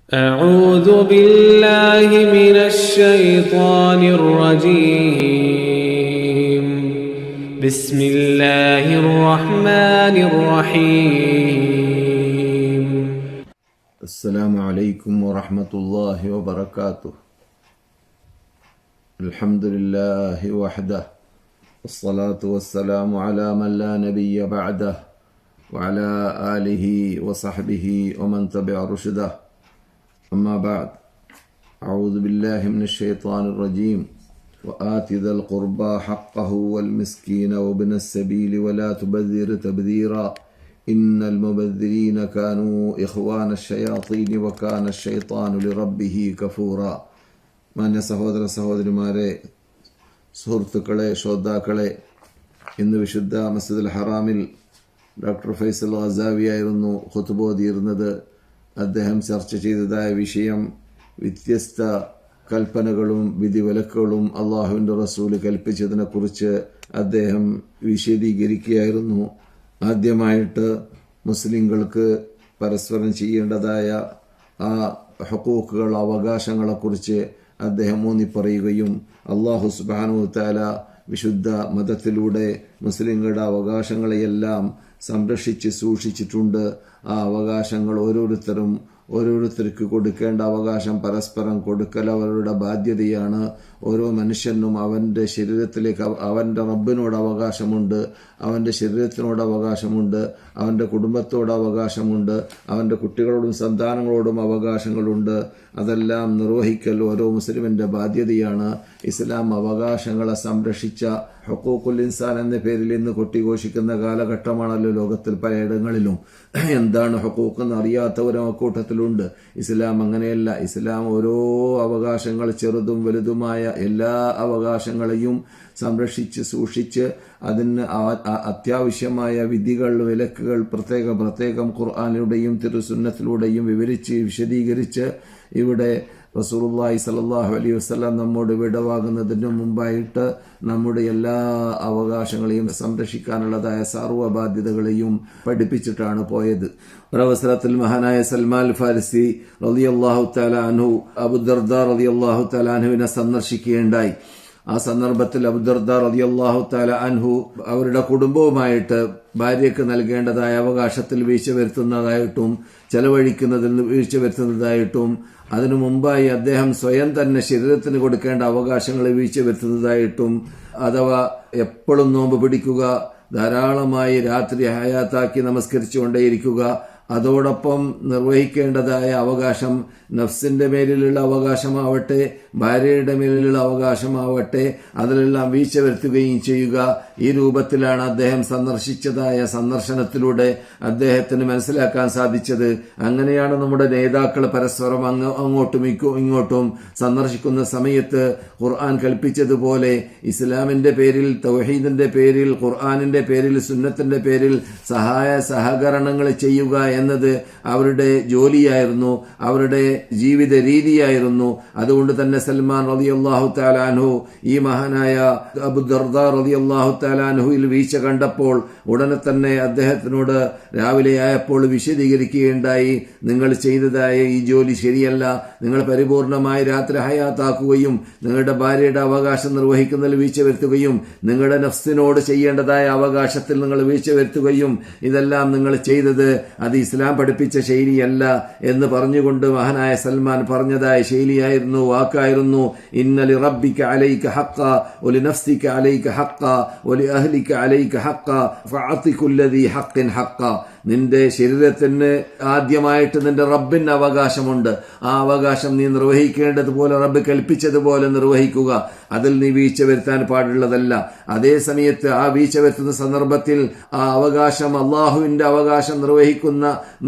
أعوذ بالله من الشيطان الرجيم. بسم الله الرحمن الرحيم. السلام عليكم ورحمة الله وبركاته. الحمد لله وحده والصلاة والسلام على من لا نبي بعده وعلى آله وصحبه ومن تبع رشده. أما بعد، أعوذ بالله من الشيطان الرجيم. وآت ذا القربى حقه والمسكين وابن السبيل ولا تبذر تبذيرا إن المبذرين كانوا إخوان الشياطين وكان الشيطان لربه كفورا. മാന്യ സഹോദര സഹോദരിമാരെ, സുഹൃത്തുക്കളെ, ശ്രോതാക്കളെ, ഇന്ന് വിശുദ്ധ മസ്ജിദുൽ ഹറാമിൽ ഡോക്ടർ ഫൈസൽ ഗസാവിയായിരുന്നു ഖുതുബ ഓതിയിരുന്നത്. അദ്ദേഹം ചർച്ച ചെയ്തതായ വിഷയം വ്യത്യസ്ത കൽപ്പനകളും വിധിവിലക്കുകളും അള്ളാഹുവിൻ്റെ റസൂല് കൽപ്പിച്ചതിനെക്കുറിച്ച് അദ്ദേഹം വിശദീകരിക്കുകയായിരുന്നു. ആദ്യമായിട്ട് മുസ്ലിങ്ങൾക്ക് പരസ്പരം ചെയ്യേണ്ടതായ ആ ഹുഖൂഖുകൾ, അവകാശങ്ങളെക്കുറിച്ച് അദ്ദേഹം ഊന്നിപ്പറയുകയും അള്ളാഹു സുബ്ഹാനഹു വ തആല വിശുദ്ധ മതത്തിലൂടെ മുസ്ലിങ്ങളുടെ അവകാശങ്ങളെയെല്ലാം സംരക്ഷിച്ച് സൂക്ഷിച്ചിട്ടുണ്ട്. ആ അവകാശങ്ങൾ ഓരോരുത്തർക്ക് കൊടുക്കേണ്ട അവകാശം പരസ്പരം കൊടുക്കൽ അവരുടെ ബാധ്യതയാണ്. ഓരോ മനുഷ്യനും അവൻ്റെ ശരീരത്തിലേക്ക് അവൻ്റെ റബ്ബിനോട് അവകാശമുണ്ട്, അവൻ്റെ ശരീരത്തിനോട് അവകാശമുണ്ട്, അവൻ്റെ കുടുംബത്തോട് അവകാശമുണ്ട്, അവൻ്റെ കുട്ടികളോടും സന്താനങ്ങളോടും അവകാശങ്ങളുണ്ട്. അതെല്ലാം നിർവഹിക്കൽ ഓരോ മുസ്ലിമിൻ്റെ ബാധ്യതയാണ്. ഇസ്ലാം അവകാശങ്ങളെ സംരക്ഷിച്ച ഹുഖൂഖുൽ ഇൻസാൻ എന്ന പേരിൽ ഇന്ന് കൊട്ടിഘോഷിക്കുന്ന കാലഘട്ടമാണല്ലോ ലോകത്തിൽ പലയിടങ്ങളിലും. എന്താണ് ഹുഖൂഖ് എന്ന് അറിയാത്തവരും അക്കൂട്ടത്തിലുണ്ട്. ഇസ്ലാം അങ്ങനെയല്ല. ഇസ്ലാം ഓരോ അവകാശങ്ങൾ, ചെറുതും വലുതുമായ എല്ലാ അവകാശങ്ങളെയും സംരക്ഷിച്ച് സൂക്ഷിച്ച് അതിന് അത്യാവശ്യമായ വിധികൾ, വിലക്കുകൾ പ്രത്യേകം ഖുർആനിലൂടെയും തിരുസുന്നത്തിലൂടെയും വിശദീകരിച്ച് ഇവിടെ റസൂലുള്ളാഹി സ്വല്ലല്ലാഹു അലൈഹി വസല്ലം നമ്മോട് വിടവാകുന്നതിന് മുമ്പായിട്ട് നമ്മുടെ എല്ലാ അവകാശങ്ങളെയും സംരക്ഷിക്കാനുള്ളതായ സർവ്വ ബാധ്യതകളെയും പഠിപ്പിച്ചിട്ടാണ് പോയത്. ഒരവസരത്തിൽ മഹാനായ സൽമാൻ ഫാരിസി റളിയല്ലാഹു തആല അൻഹു അബൂദർദാ റളിയല്ലാഹു തആല അൻഹുവിനെ സന്ദർശിക്കുകയുണ്ടായി. ആ സന്ദർഭത്തിൽ അബൂദർദാ റളിയല്ലാഹു തആല അൻഹു അവരുടെ കുടുംബവുമായിട്ട് ഭാര്യയ്ക്ക് നൽകേണ്ടതായ അവകാശത്തിൽ വീഴ്ച വരുത്തുന്നതായിട്ടും ചെലവഴിക്കുന്നതിൽ വീഴ്ച വരുത്തുന്നതായിട്ടും അതിനു മുമ്പായി അദ്ദേഹം സ്വയം തന്നെ ശരീരത്തിന് കൊടുക്കേണ്ട അവകാശങ്ങളെ വീഴ്ച വരുത്തുന്നതായിട്ടും, അഥവാ എപ്പോഴും നോമ്പ് പിടിക്കുക, ധാരാളമായി രാത്രി ഹയാത്താക്കി നമസ്കരിച്ചുകൊണ്ടേയിരിക്കുക, അതോടൊപ്പം നിർവഹിക്കേണ്ടതായ അവകാശം നഫ്സിന്റെ മേലിലുള്ള അവകാശമാവട്ടെ, ഭാര്യയുടെ മേലിലുള്ള അവകാശമാവട്ടെ, അതിലെല്ലാം വീഴ്ച വരുത്തുകയും ചെയ്യുക. ഈ രൂപത്തിലാണ് അദ്ദേഹം സന്ദർശിച്ചതായ സന്ദർശനത്തിലൂടെ അദ്ദേഹത്തിന് മനസ്സിലാക്കാൻ സാധിച്ചത്. അങ്ങനെയാണ് നമ്മുടെ നേതാക്കൾ പരസ്പരം അങ്ങോട്ടും ഇങ്ങോട്ടും സന്ദർശിക്കുന്ന സമയത്ത് ഖുർആൻ കൽപ്പിച്ചതുപോലെ ഇസ്ലാമിന്റെ പേരിൽ, തൗഹീദിന്റെ പേരിൽ, ഖുർആനിന്റെ പേരിൽ, സുന്നത്തിന്റെ പേരിൽ സഹായ സഹകരണങ്ങൾ ചെയ്യുക എന്നത് അവരുടെ ജോലിയായിരുന്നു, അവരുടെ ജീവിത രീതിയായിരുന്നു. അതുകൊണ്ട് തന്നെ സൽമാൻ റളിയല്ലാഹു തആല അൻഹു ഈ മഹാനായ അബൂദർദാ റളിയല്ലാഹു തആല അൻഹുവിൽ വീഴ്ച കണ്ടപ്പോൾ ഉടനെ തന്നെ അദ്ദേഹത്തിനോട് രാവിലെ ആയപ്പോൾ വിശദീകരിക്കുകയുണ്ടായി. നിങ്ങൾ ചെയ്തതായ ഈ ജോലി ശരിയല്ല. നിങ്ങൾ പരിപൂർണമായി രാത്രി ഹയാത്താക്കുകയും നിങ്ങളുടെ ഭാര്യയുടെ അവകാശം നിർവഹിക്കുന്നതിൽ വീഴ്ച വരുത്തുകയും നിങ്ങളുടെ നഫ്സിനോട് ചെയ്യേണ്ടതായ അവകാശത്തിൽ നിങ്ങൾ വീഴ്ച വരുത്തുകയും ഇതെല്ലാം നിങ്ങൾ ചെയ്തത് അത് ഇസ്ലാം പഠിപ്പിച്ച ശൈലിയല്ല എന്ന് പറഞ്ഞുകൊണ്ട് മഹാനായ സൽമാൻ പറഞ്ഞതായ ശൈലിയായിരുന്നു, വാക്കായിരുന്നു. ഇന്ന ലിറബ്ബിക അലൈക ഹഖ്ഖ വലിനഫ്സിക അലൈക ഹഖ്ഖ വലിഅഹ്ലിക അലൈക ഹഖ്ഖ ഫഅതി കുല്ലദി ഹഖ്ഖിൻ ഹഖ്ഖ. നിന്റെ ശരീരത്തിന് ആദ്യമായിട്ട് നിന്റെ റബ്ബിന് അവകാശമുണ്ട്. ആ അവകാശം നീ നിർവഹിക്കേണ്ടതുപോലെ റബ്ബ് കൽപ്പിച്ചതുപോലെ നിർവഹിക്കുക. അതിൽ നീ വീഴ്ച വരുത്താൻ പാടുള്ളതല്ല. അതേ സമയത്ത് ആ വീഴ്ച വരുത്തുന്ന സന്ദർഭത്തിൽ ആ അവകാശം അള്ളാഹുവിന്റെ അവകാശം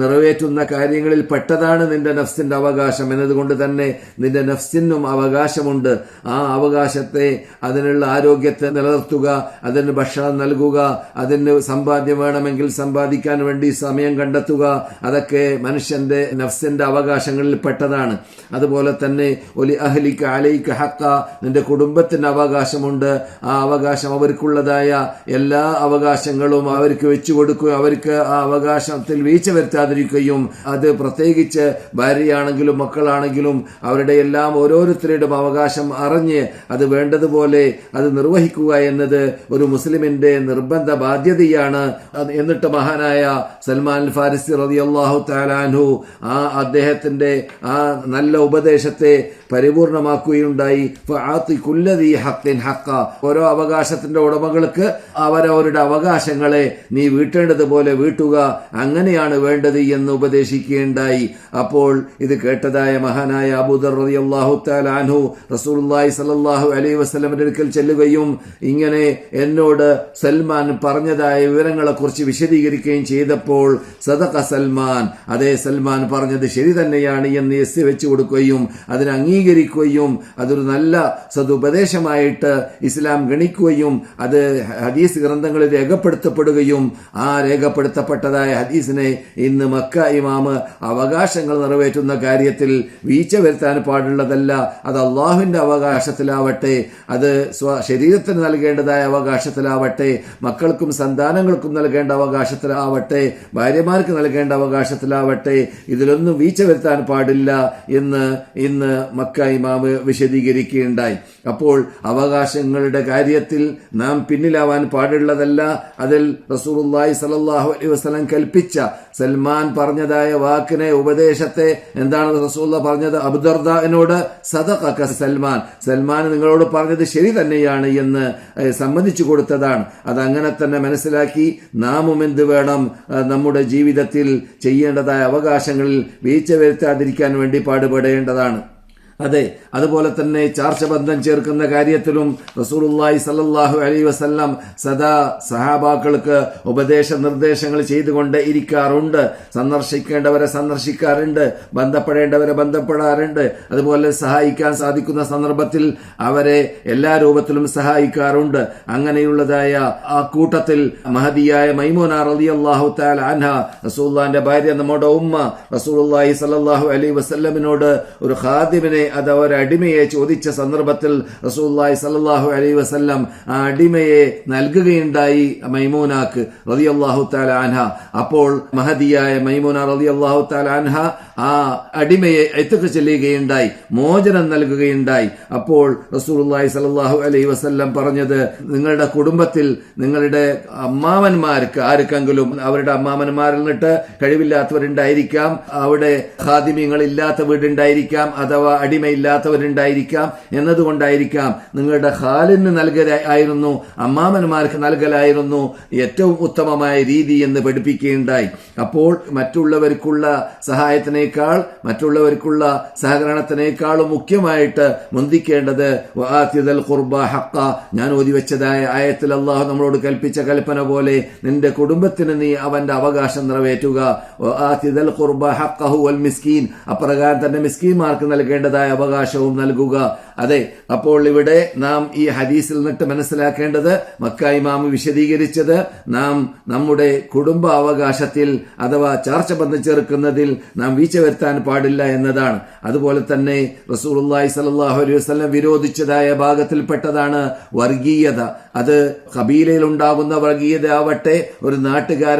നിറവേറ്റുന്ന കാര്യങ്ങളിൽ പെട്ടതാണ് നിന്റെ നഫ്സിന്റെ അവകാശം എന്നതുകൊണ്ട് തന്നെ നിന്റെ നഫ്സിനും അവകാശമുണ്ട്. ആ അവകാശത്തെ, അതിനുള്ള ആരോഗ്യത്തെ നിലനിർത്തുക, അതിന് ഭക്ഷണം നൽകുക, അതിന് സമ്പാദ്യം വേണമെങ്കിൽ സമ്പാദിക്കാൻ വേണ്ടി സമയം കണ്ടെത്തുക, അതൊക്കെ മനുഷ്യന്റെ നഫ്സിന്റെ അവകാശങ്ങളിൽ പെട്ടതാണ്. അതുപോലെ തന്നെ ഒലി അഹ്ലിക അലൈക ഹഖ്ഖ, നിന്റെ കുടുംബ കുടുംബത്തിന് അവകാശമുണ്ട്. ആ അവകാശം അവർക്കുള്ളതായ എല്ലാ അവകാശങ്ങളും അവർക്ക് വെച്ചു കൊടുക്കുകയും അവർക്ക് ആ അവകാശത്തിൽ വീഴ്ച വരുത്താതിരിക്കുകയും അത് പ്രത്യേകിച്ച് ഭാര്യയാണെങ്കിലും മക്കളാണെങ്കിലും അവരുടെ എല്ലാം ഓരോരുത്തരുടെയും അവകാശം അറിഞ്ഞ് അത് വേണ്ടതുപോലെ അത് നിർവഹിക്കുക എന്നത് ഒരു മുസ്ലിമിന്റെ നിർബന്ധ ബാധ്യതയാണ്. എന്നിട്ട് മഹാനായ സൽമാൻ അൽ ഫാരിസി റളിയല്ലാഹു തആല അൻഹു അദ്ദേഹത്തിന്റെ ആ നല്ല ഉപദേശത്തെ പരിപൂർണമാക്കുകയുണ്ടായി. ഫആതി കുല്ലദീ ഹഖ്ഖിൻ ഹഖ്ഖ, ഓരോ അവകാശത്തിന്റെ ഉടമകൾക്ക് അവരവരുടെ അവകാശങ്ങളെ നീ വീട്ടേണ്ടതുപോലെ വീട്ടുക, അങ്ങനെയാണ് വേണ്ടത് എന്ന് ഉപദേശിക്കുകയുണ്ടായി. അപ്പോൾ ഇത് കേട്ടതായ മഹാനായ അബൂദർ റളിയല്ലാഹു തആല അൻഹു റസൂലുള്ളാഹി സ്വല്ലല്ലാഹു അലൈഹി വസല്ലമയുടെ അടുക്കൽ ചെല്ലുകയും ഇങ്ങനെ എന്നോട് സൽമാൻ പറഞ്ഞതായ വിവരങ്ങളെ കുറിച്ച് വിശദീകരിക്കുകയും ചെയ്തപ്പോൾ സദഖ സൽമാൻ, അതേ സൽമാൻ പറഞ്ഞത് ശരി തന്നെയാണ് എന്ന് എസ് വെച്ചു കൊടുക്കുകയും അതിനെ അംഗീകരിക്കുകയും അതൊരു നല്ല സതുപദേശമായിട്ട് ഇസ്ലാം ഗണിക്കുകയും അത് ഹദീസ് ഗ്രന്ഥങ്ങളിൽ രേഖപ്പെടുത്തപ്പെടുകയും ആ രേഖപ്പെടുത്തപ്പെട്ടതായ ഹദീസിനെ ഇന്ന് മക്ക ഇമാമ് അവകാശങ്ങൾ നിറവേറ്റുന്ന കാര്യത്തിൽ വീഴ്ച വരുത്താൻ പാടുള്ളതല്ല. അത് അള്ളാഹുവിന്റെ അവകാശത്തിലാവട്ടെ, അത് ശരീരത്തിന് നൽകേണ്ടതായ അവകാശത്തിലാവട്ടെ, മക്കൾക്കും സന്താനങ്ങൾക്കും നൽകേണ്ട അവകാശത്തിലാവട്ടെ, ഭാര്യമാർക്ക് നൽകേണ്ട അവകാശത്തിലാവട്ടെ, ഇതിലൊന്നും വീഴ്ച വരുത്താൻ പാടില്ല എന്ന് ഇന്ന് മക്ക ഇമാമ് വിശദീകരിക്കുകയുണ്ടായി. അപ്പോൾ അവകാശങ്ങളുടെ കാര്യത്തിൽ നാം പിന്നിലാവാൻ പാടുള്ളതല്ല. അതിൽ റസൂലുള്ളാഹി സ്വല്ലല്ലാഹു അലൈഹി വസല്ലം കൽപ്പിച്ച സൽമാൻ പറഞ്ഞതായ വാക്കിനെ, ഉപദേശത്തെ എന്താണ് റസൂലുള്ളാഹി പറഞ്ഞത്? അബൂദർദാനോട് സദഖക സൽമാൻ, സൽമാൻ നിങ്ങളോട് പറഞ്ഞത് ശരി തന്നെയാണ് എന്ന് സമ്മതിച്ചു കൊടുത്തതാണ്. അതങ്ങനെ തന്നെ മനസ്സിലാക്കി നാമും എന്ത് വേണം, നമ്മുടെ ജീവിതത്തിൽ ചെയ്യേണ്ടതായ അവകാശങ്ങളിൽ വീഴ്ച വരുത്താതിരിക്കാൻ വേണ്ടി പാടുപെടേണ്ടതാണ്. അതെ, അതുപോലെ തന്നെ ചാർച്ചബന്ധം ചേർക്കുന്ന കാര്യത്തിലും റസൂലുള്ളാഹി സ്വല്ലല്ലാഹു അലൈഹി വസല്ലം സദാ സഹാബാക്കൾക്ക് ഉപദേശ നിർദ്ദേശങ്ങൾ ചെയ്തുകൊണ്ട് ഇരിക്കാറുണ്ട്. സന്ദർശിക്കേണ്ടവരെ സന്ദർശിക്കാറുണ്ട്, ബന്ധപ്പെടേണ്ടവരെ ബന്ധപ്പെടാറുണ്ട്. അതുപോലെ സഹായിക്കാൻ സാധിക്കുന്ന സന്ദർഭത്തിൽ അവരെ എല്ലാ രൂപത്തിലും സഹായിക്കാറുണ്ട്. അങ്ങനെയുള്ളതായ ആ കൂട്ടത്തിൽ മഹദിയായ മൈമൂന റളിയല്ലാഹു തആല അൻഹ, റസൂലുള്ളാഹിന്റെ ഭാര്യ, നമ്മുടെ ഉമ്മ, റസൂലുള്ളാഹി സ്വല്ലല്ലാഹു അലൈഹി വസല്ലമിനോട് ഒരു ഖാദിമിനെ, അത് ഒരു അടിമയെ ചോദിച്ച സന്ദർഭത്തിൽ റസൂലുള്ളാഹി സ്വല്ലല്ലാഹു അലൈഹി വസല്ലം ആ അടിമയെ നൽകുകയുണ്ടായി മൈമൂനാക്ക് റളിയല്ലാഹു തആല അൻഹ. അപ്പോൾ മഹദിയായ മൈമൂന റളിയല്ലാഹു തആല അൻഹ ആ അടിമയെ ഇത്ഖ് ചെയ്യുകയുണ്ടായി, മോചനം നൽകുകയുണ്ടായി. അപ്പോൾ റസൂലുള്ളാഹി സ്വല്ലല്ലാഹു അലൈഹി വസല്ലം പറഞ്ഞത്, നിങ്ങളുടെ കുടുംബത്തിൽ നിങ്ങളുടെ അമ്മാവന്മാർക്ക് ആർക്കെങ്കിലും അവരുടെ അമ്മാവന്മാരിൽ നിന്നിട്ട് കഴിവില്ലാത്തവരുണ്ടായിരിക്കാം, അവിടെ ഖാദിമീങ്ങൾ ഇല്ലാത്ത വീടുണ്ടായിരിക്കാം, അഥവാ അടിമയില്ലാത്തവരുണ്ടായിരിക്കാം. എന്നതുകൊണ്ടായിരിക്കാം നിങ്ങളുടെ ഖാലിന് നൽകലായിരുന്നു, അമ്മാമന്മാർക്ക് നൽകലായിരുന്നു ഏറ്റവും ഉത്തമമായ രീതി എന്ന് പഠിപ്പിക്കുകയുണ്ടായി. അപ്പോൾ മറ്റുള്ളവർക്കുള്ള സഹായത്തിനേക്കാൾ, മറ്റുള്ളവർക്കുള്ള സഹകരണത്തിനേക്കാളും മുഖ്യമായിട്ട് മുന്തിക്കേണ്ടത് വആതിദൽ ഖുർബ ഹഖ്ഖ, ഞാൻ ഓതിവെച്ചതായ ആയത്തിൽ അല്ലാഹു നമ്മളോട് കൽപ്പിച്ച കൽപ്പന പോലെ നിന്റെ കുടുംബത്തിന് നീ അവന്റെ അവകാശം നിറവേറ്റുക. വആതിദൽ ഖുർബ ഹഖ്ഖഹു വൽ മിസ്കീൻ, അപ്രകാരം തന്നെ മിസ്കീന്മാർക്ക് നൽകേണ്ടതായ അവകാശവും നൽകുക. അതെ, അപ്പോൾ ഇവിടെ നാം ഈ ഹദീസിൽ നിന്നിട്ട് മനസ്സിലാക്കേണ്ടത്, മക്ക ഇമാം വിശദീകരിച്ചത്, നാം നമ്മുടെ കുടുംബ അവകാശത്തിൽ അഥവാ ചാർച്ചബന്ധം ചേർക്കുന്നതിൽ നാം വീഴ്ച വരുത്താൻ പാടില്ല എന്നതാണ്. അതുപോലെ തന്നെ റസൂലുള്ളാഹി സ്വല്ലല്ലാഹു അലൈഹി വസല്ലം വിരോധിച്ചതായ ഭാഗത്തിൽപ്പെട്ടതാണ് വർഗീയത. അത് ഖബീലയിൽ ഉണ്ടാകുന്ന വർഗീയത ആവട്ടെ, ഒരു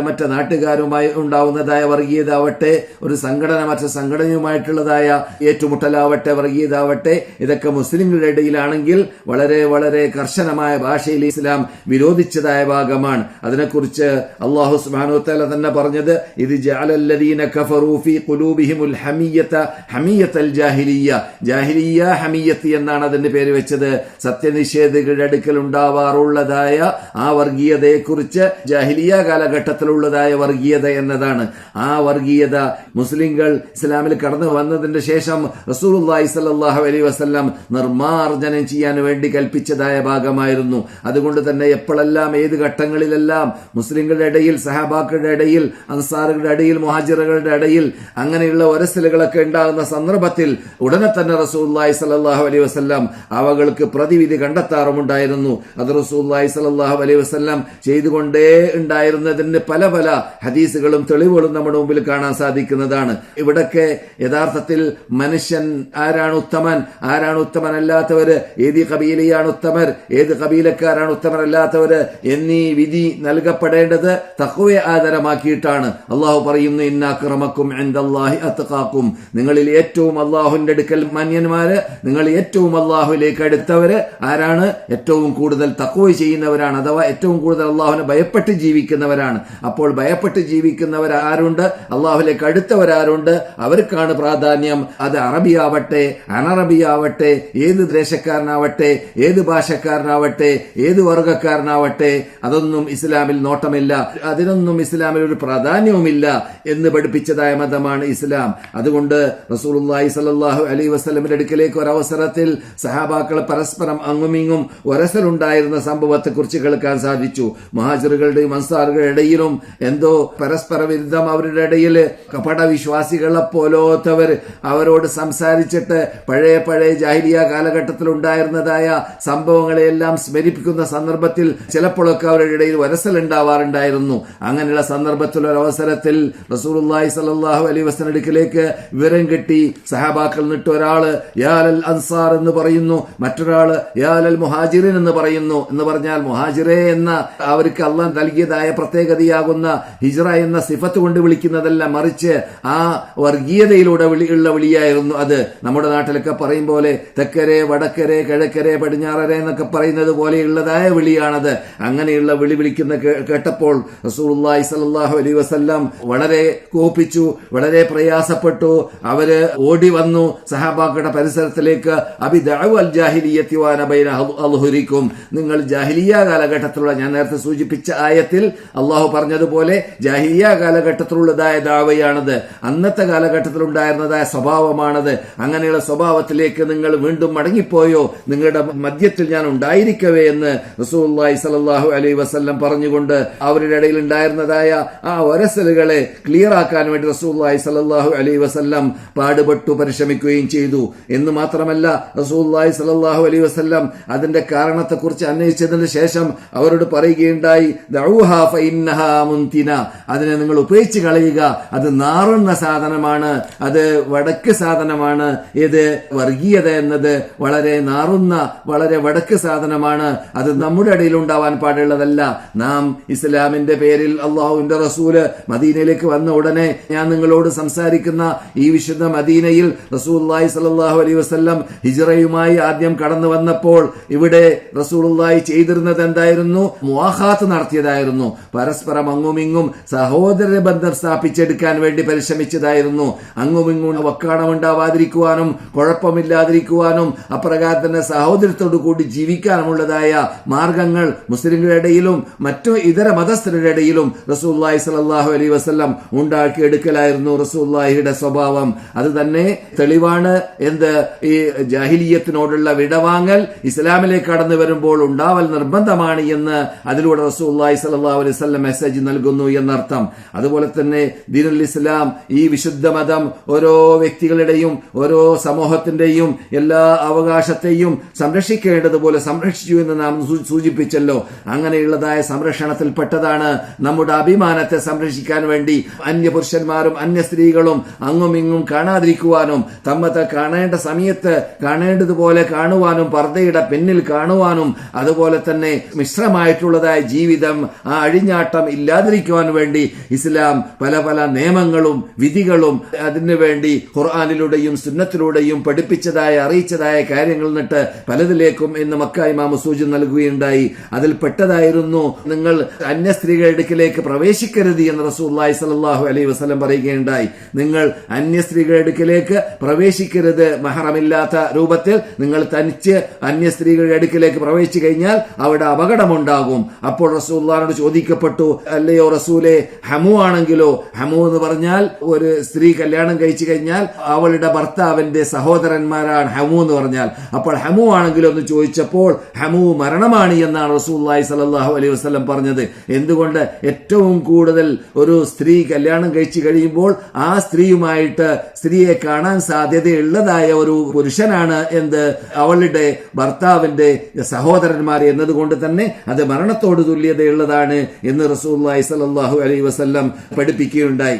മറ്റു നാട്ടുകാരുമായി ഉണ്ടാകുന്നതായ വർഗീയത ആവട്ടെ, ഒരു സംഘടന മറ്റു സംഘടനയുമായിട്ടുള്ളതായ ഏറ്റുമുട്ടലാവട്ടെ, വർഗീയത ആവട്ടെ, ഇതൊക്കെ മുസ്ലിങ്ങളുടെ ഇടയിലാണെങ്കിൽ വളരെ വളരെ കർശനമായ ഭാഷയിൽ ഇസ്ലാം വിരോധിച്ചതായ ഭാഗമാണ്. അതിനെക്കുറിച്ച് അല്ലാഹു സുബ്ഹാനഹു വ തആല തന്നെ പറഞ്ഞത്, ഇത് ജഅലല്ലദീന കഫറൂ ഫീ ഖുലൂബിഹിമുൽ ഹമിയ്യത്തൽ ജാഹിലിയ്യ, ജാഹിലിയ്യ ഹമിയ്യത്ത് എന്നാണ് അതിന്റെ പേര് വെച്ചത്. സത്യനിഷേധികളുടെ അടുക്കൽ ഉണ്ടാവാറുള്ളതായ ആ വർഗീയതയെക്കുറിച്ച് ജാഹിലിയ്യ കാലഘട്ടത്തിലുള്ളതായ വർഗീയത എന്നതാണ്. ആ വർഗീയത മുസ്ലിങ്ങൾ ഇസ്ലാമിൽ കടന്നു വന്നതിന്റെ ശേഷം റസൂലുള്ളാഹി സ്വല്ലല്ലാഹു അലൈഹി വസല്ലം നിർമാർജനം ചെയ്യാൻ വേണ്ടി കൽപ്പിച്ചതായ ഭാഗമായിരുന്നു. അതുകൊണ്ട് തന്നെ എപ്പോഴെല്ലാം, ഏത് ഘട്ടങ്ങളിലെല്ലാം മുസ്ലിങ്ങളുടെ ഇടയിൽ, സഹാബാക്കളുടെ ഇടയിൽ, അൻസാറുകളുടെ ഇടയിൽ, മുഹാജിറുകളുടെ ഇടയിൽ അങ്ങനെയുള്ള ഒരസലുകളൊക്കെ ഉണ്ടാകുന്ന സന്ദർഭത്തിൽ ഉടനെ തന്നെ റസൂലുള്ളാഹി സ്വല്ലല്ലാഹു അലൈഹി വസല്ലം അവകൾക്ക് പ്രതിവിധി കണ്ടെത്താറുമുണ്ടായിരുന്നു. അത് റസൂലുള്ളാഹി സ്വല്ലല്ലാഹു അലൈഹി വസല്ലം ചെയ്തുകൊണ്ടേ ഉണ്ടായിരുന്നതിന് പല പല ഹദീസുകളും തെളിവുകളും നമ്മുടെ മുമ്പിൽ കാണാൻ സാധിക്കുന്നതാണ്. ഇവിടൊക്കെ യഥാർത്ഥത്തിൽ മനുഷ്യൻ ആരാണ് ഉത്തമൻ, ആരാണ് ഉത്തമനല്ലാത്തവര്, ഏത് കബീലയാണ് ഉത്തമർ, ഏത് കബീലക്കാരാണ് ഉത്തമരല്ലാത്തവര് എന്നീ വിധി നൽകപ്പെടേണ്ടത് തഖ്വയെ ആധാരമാക്കിയിട്ടാണ്. അള്ളാഹു പറയുന്നു, ഇന്നാ അക്രമക്കും ഇൻദല്ലാഹി അത്ഖാക്കും, നിങ്ങളിൽ ഏറ്റവും അള്ളാഹുവിന്റെ അടുക്കൽ മാന്യന്മാര്, നിങ്ങൾ ഏറ്റവും അള്ളാഹുവിലേക്ക് അടുത്തവര് ആരാണ്? ഏറ്റവും കൂടുതൽ തഖ്വ ചെയ്യുന്നവരാണ്, അഥവാ ഏറ്റവും കൂടുതൽ അള്ളാഹുവിനെ ഭയപ്പെട്ട് ജീവിക്കുന്നവരാണ്. അപ്പോൾ ഭയപ്പെട്ട് ജീവിക്കുന്നവർ ആരുണ്ട്? അള്ളാഹുവിലേക്ക് അടുത്തവരാരുണ്ട്? അവർക്കാണ് പ്രാധാന്യം. അത് അറബിയാവട്ടെ അനറബിയാവട്ടെ, ഏത് ദേശക്കാരനാവട്ടെ, ഏത് ഭാഷക്കാരനാവട്ടെ, ഏത് വർഗക്കാരനാവട്ടെ, അതൊന്നും ഇസ്ലാമിൽ നോട്ടമില്ല, അതിനൊന്നും ഇസ്ലാമിൽ ഒരു പ്രാധാന്യവുമില്ല എന്ന് പഠിപ്പിച്ചതായ മതമാണ് ഇസ്ലാം. അതുകൊണ്ട് റസൂലുള്ളാഹി സ്വല്ലല്ലാഹു അലൈഹി വസല്ലമിന്റെ അടുക്കലേക്ക് ഒരവസരത്തിൽ സഹാബാക്കൾ പരസ്പരം അങ്ങുമിങ്ങും ഒരസലുണ്ടായിരുന്ന സംഭവത്തെക്കുറിച്ച് കേൾക്കാൻ സാധിച്ചു. മുഹാജിറുകളുടെയും അൻസാറുകളുടെ ഇടയിലും എന്തോ പരസ്പര വിരുദ്ധം അവരുടെ ഇടയിൽ കപടവിശ്വാസികളെ പോലോത്തവർ അവരോട് സംസാരിച്ചിട്ട് പഴയ ജാഹിലിയ കാലഘട്ടത്തിൽ ഉണ്ടായിരുന്നതായ സംഭവങ്ങളെയെല്ലാം സ്മരിപ്പിക്കുന്ന സന്ദർഭത്തിൽ ചിലപ്പോഴൊക്കെ അവരുടെ ഇടയിൽ വരസലുണ്ടാവാറുണ്ടായിരുന്നു. അങ്ങനെയുള്ള സന്ദർഭത്തിൽ ഒരു അവസരത്തിൽ റസൂലുള്ളാഹി സ്വല്ലല്ലാഹു അലൈഹി വസല്ലം അടുക്കലേക്ക് വിവരം കിട്ടി. സഹാബാക്കൾ നിട്ട് ഒരാള് യാലൽ അൻസാർ എന്ന് പറയുന്നു, മറ്റൊരാള് യാലൽ മുഹാജിറിൻ എന്ന് പറയുന്നു. എന്ന് പറഞ്ഞാൽ മുഹാജിറെ എന്ന അവർക്ക് അള്ളാഹ് നൽകിയതായ പ്രത്യേകതയാകുന്ന ഹിജ്റ എന്ന സിഫത്ത് കൊണ്ട് വിളിക്കുന്നതല്ല, മറിച്ച് ആ വർഗീയതയിലൂടെ ഉള്ള വിളിയായിരുന്നു അത്. നമ്മുടെ നാട്ടിലൊക്കെ പറയും പോലെ തെക്കരെ വടക്കരെ കിഴക്കരെ പടിഞ്ഞാറരെ എന്നൊക്കെ പറയുന്നത് പോലെയുള്ളതായ വിളിയാണത്. അങ്ങനെയുള്ള വിളി വിളിക്കുന്ന കേട്ടപ്പോൾ റസൂലുള്ളാഹി സ്വല്ലല്ലാഹു അലൈഹി വസല്ലം വളരെ കോപിച്ചു, വളരെ പ്രയാസപ്പെട്ടു. അവര് ഓടി വന്നു സഹാബാക്കളുടെ പരിസരത്തിലേക്ക്. അബി ദഅവ അൽ ജാഹിലിയ്യത്തി വഅന ബൈന അദ്ഹുരിക്കും, നിങ്ങൾ ജാഹിലിയ കാലഘട്ടത്തിലുള്ള, ഞാൻ നേരത്തെ സൂചിപ്പിച്ച ആയത്തിൽ അള്ളാഹു പറഞ്ഞതുപോലെ ജാഹിലിയ കാലഘട്ടത്തിലുള്ളതായ ദഅവയാണത്, അന്നത്തെ കാലഘട്ടത്തിൽ ഉണ്ടായിരുന്നതായ സ്വഭാവമാണത്. അങ്ങനെയുള്ള സ്വഭാവത്തിലേക്ക് നിങ്ങൾ വീണ്ടും മടങ്ങിപ്പോയോ? നിങ്ങളുടെ മധ്യത്തിൽ ഞാൻ ഉണ്ടായിരിക്കവേ എന്ന് റസൂലുള്ളാഹി സ്വല്ലല്ലാഹു അലൈഹി വസല്ലം പറഞ്ഞുകൊണ്ട് അവരുടെ ഇടയിൽ ഉണ്ടായിരുന്നതായ ആ ഒരസലുകളെ ക്ലിയർ ആക്കാൻ വേണ്ടി റസൂലുള്ളാഹി സ്വല്ലല്ലാഹു അലൈഹി വസല്ലം പാടുപെട്ടു പരിശ്രമിക്കുകയും ചെയ്തു. എന്ന് മാത്രമല്ല റസൂലുള്ളാഹി സ്വല്ലല്ലാഹു അലൈഹി വസല്ലം അതിന്റെ കാരണത്തെക്കുറിച്ച് അന്വേഷിച്ചതിന് ശേഷം അവരോട് പറയുകയുണ്ടായി, ദഊഹാ ഫഇന്നഹാ മുൻതിന, അതിനെ നിങ്ങൾ ഉപേക്ഷിച്ച് കളയുക, അത് നാറുന്ന സാധനമാണ്, അത് വടക്ക് സാധനമാണ്. ഇത് വർഗീയത എന്നത് വളരെ നാറുന്ന വളരെ വടക്ക് സാധനമാണ്, അത് നമ്മുടെ ഇടയിൽ ഉണ്ടാവാൻ പാടുള്ളതല്ല. നാം ഇസ്ലാമിന്റെ പേരിൽ അള്ളാഹുവിന്റെ റസൂല് മദീനയിലേക്ക് വന്ന ഉടനെ ഞാൻ നിങ്ങളോട് സംസാരിക്കുന്ന ഈ വിശുദ്ധ മദീനയിൽ റസൂലുള്ളാഹി സ്വല്ലല്ലാഹു അലൈഹി വസല്ലം ഹിജ്റയുമായി ആദ്യം കടന്നു വന്നപ്പോൾ ഇവിടെ റസൂലുള്ളാഹി ചെയ്തിരുന്നത് എന്തായിരുന്നു? മുആഖാത്ത് നടത്തിയതായിരുന്നു. പരസ്പരം അങ്ങുമിങ്ങും സഹോദര ബന്ധം സ്ഥാപിച്ചെടുക്കാൻ വേണ്ടി പരിശ്രമിച്ചതായിരുന്നു. അങ്ങുമിങ്ങും വക്കാണമുണ്ടാവാതിരിക്കുവാനും കുഴപ്പമില്ലാതിരിക്കുവാനും അപ്രകാരം തന്നെ സഹോദരത്തോടു കൂടി ജീവിക്കാനുമുള്ളതായ മാർഗങ്ങൾ മുസ്ലിങ്ങളുടെ ഇടയിലും മറ്റു ഇതര മതസ്ഥരുടെ ഇടയിലും റസൂലുള്ളാഹി സ്വല്ലല്ലാഹു അലൈഹി വസല്ലം ഉണ്ടാക്കിയെടുക്കലായിരുന്നു റസൂലുള്ളാഹിയുടെ സ്വഭാവം. അത് തന്നെ തെളിവാണ്. എന്ത്? ഈ ജാഹിലിയത്തിനോടുള്ള വിടവാങ്ങൽ ഇസ്ലാമിലേക്ക് കടന്നു വരുമ്പോൾ ഉണ്ടാവൽ നിർബന്ധമാണ് എന്ന് അതിലൂടെ റസൂലുള്ളാഹി സ്വല്ലല്ലാഹു അലൈഹി വസല്ലം മെസ്സേജ് നൽകുന്നു എന്നർത്ഥം. അതുപോലെ തന്നെ ദീനുൽ ഇസ്ലാം, ഈ വിശുദ്ധ മതം ഓരോ വ്യക്തികളുടെയും ഓരോ സമൂഹത്തിന്റെയും എല്ലാ അവകാശത്തെയും സംരക്ഷിക്കേണ്ടതുപോലെ സംരക്ഷിച്ചു എന്ന് നാം സൂചിപ്പിച്ചല്ലോ. അങ്ങനെയുള്ളതായ സംരക്ഷണത്തിൽപ്പെട്ടതാണ് നമ്മുടെ അഭിമാനത്തെ സംരക്ഷിക്കാൻ വേണ്ടി അന്യപുരുഷന്മാരും അന്യ സ്ത്രീകളും അങ്ങുമിങ്ങും കാണാതിരിക്കുവാനും തമ്മത്തെ കാണേണ്ട സമയത്ത് കാണേണ്ടതുപോലെ കാണുവാനും പർദ്ദയുടെ പിന്നിൽ കാണുവാനും അതുപോലെ തന്നെ മിശ്രമായിട്ടുള്ളതായ ജീവിതം, ആ അഴിഞ്ഞാട്ടം ഇല്ലാതിരിക്കുവാൻ വേണ്ടി ഇസ്ലാം പല പല നിയമങ്ങളും വിധികളും അതിനു വേണ്ടി ഖുർആനിലൂടെയും സുന്നത്തിലൂടെയും പഠിപ്പിച്ചതായ അറിയിച്ചതായ കാര്യങ്ങൾ നിട്ട് പലതിലേക്കും ഇന്ന് മക്ക ഇമാം സൂചന നൽകുകയുണ്ടായി. അതിൽ പെട്ടതായിരുന്നു നിങ്ങൾ അന്യ സ്ത്രീകളുടെ അടുക്കിലേക്ക് പ്രവേശിക്കരുത് എന്ന് റസൂലുള്ളാഹി സ്വല്ലല്ലാഹു അലൈഹി വസല്ലം പറയുകയുണ്ടായി. നിങ്ങൾ അന്യ സ്ത്രീകളുടെ അടുക്കിലേക്ക് പ്രവേശിക്കരുത്, മഹറമില്ലാത്ത രൂപത്തിൽ നിങ്ങൾ തനിച്ച് അന്യ സ്ത്രീകളുടെ അടുക്കിലേക്ക് പ്രവേശിച്ചു കഴിഞ്ഞാൽ അവിടെ അപകടമുണ്ടാകും. അപ്പോൾ റസൂലുള്ളാഹിയോട് ചോദിക്കപ്പെട്ടു, അല്ലയോ റസൂലെ, ഹമു ആണെങ്കിലോ? ഹമു എന്ന് പറഞ്ഞാൽ ഒരു സ്ത്രീ കല്യാണം കഴിച്ചു കഴിഞ്ഞാൽ അവളുടെ ഭർത്താവിന്റെ സഹോദരന്മാരാണ് ഹമു എന്ന് പറഞ്ഞാൽ. അപ്പോൾ ഹമു ആണെങ്കിലോ എന്ന് ചോദിച്ചപ്പോൾ ഹമു മരണമാണ് എന്നാണ് റസൂലുള്ളാഹി സ്വല്ലല്ലാഹു അലൈഹി വസല്ലം പറഞ്ഞത്. എന്തുകൊണ്ട്? ഏറ്റവും കൂടുതൽ ഒരു സ്ത്രീ കല്യാണം കഴിച്ചു കഴിയുമ്പോൾ ആ സ്ത്രീയുമായിട്ട് സ്ത്രീയെ കാണാൻ സാധ്യതയുള്ളതായ ഒരു പുരുഷനാണ് എന്ത്? അവളുടെ ഭർത്താവിന്റെ സഹോദരന്മാർ എന്നതുകൊണ്ട് തന്നെ അത് മരണത്തോട് തുല്യതയുള്ളതാണ് എന്ന് റസൂലുള്ളാഹി സ്വല്ലല്ലാഹു അലൈഹി വസല്ലം പഠിപ്പിക്കുകയുണ്ടായി.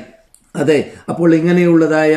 അതെ, അപ്പോൾ ഇങ്ങനെയുള്ളതായ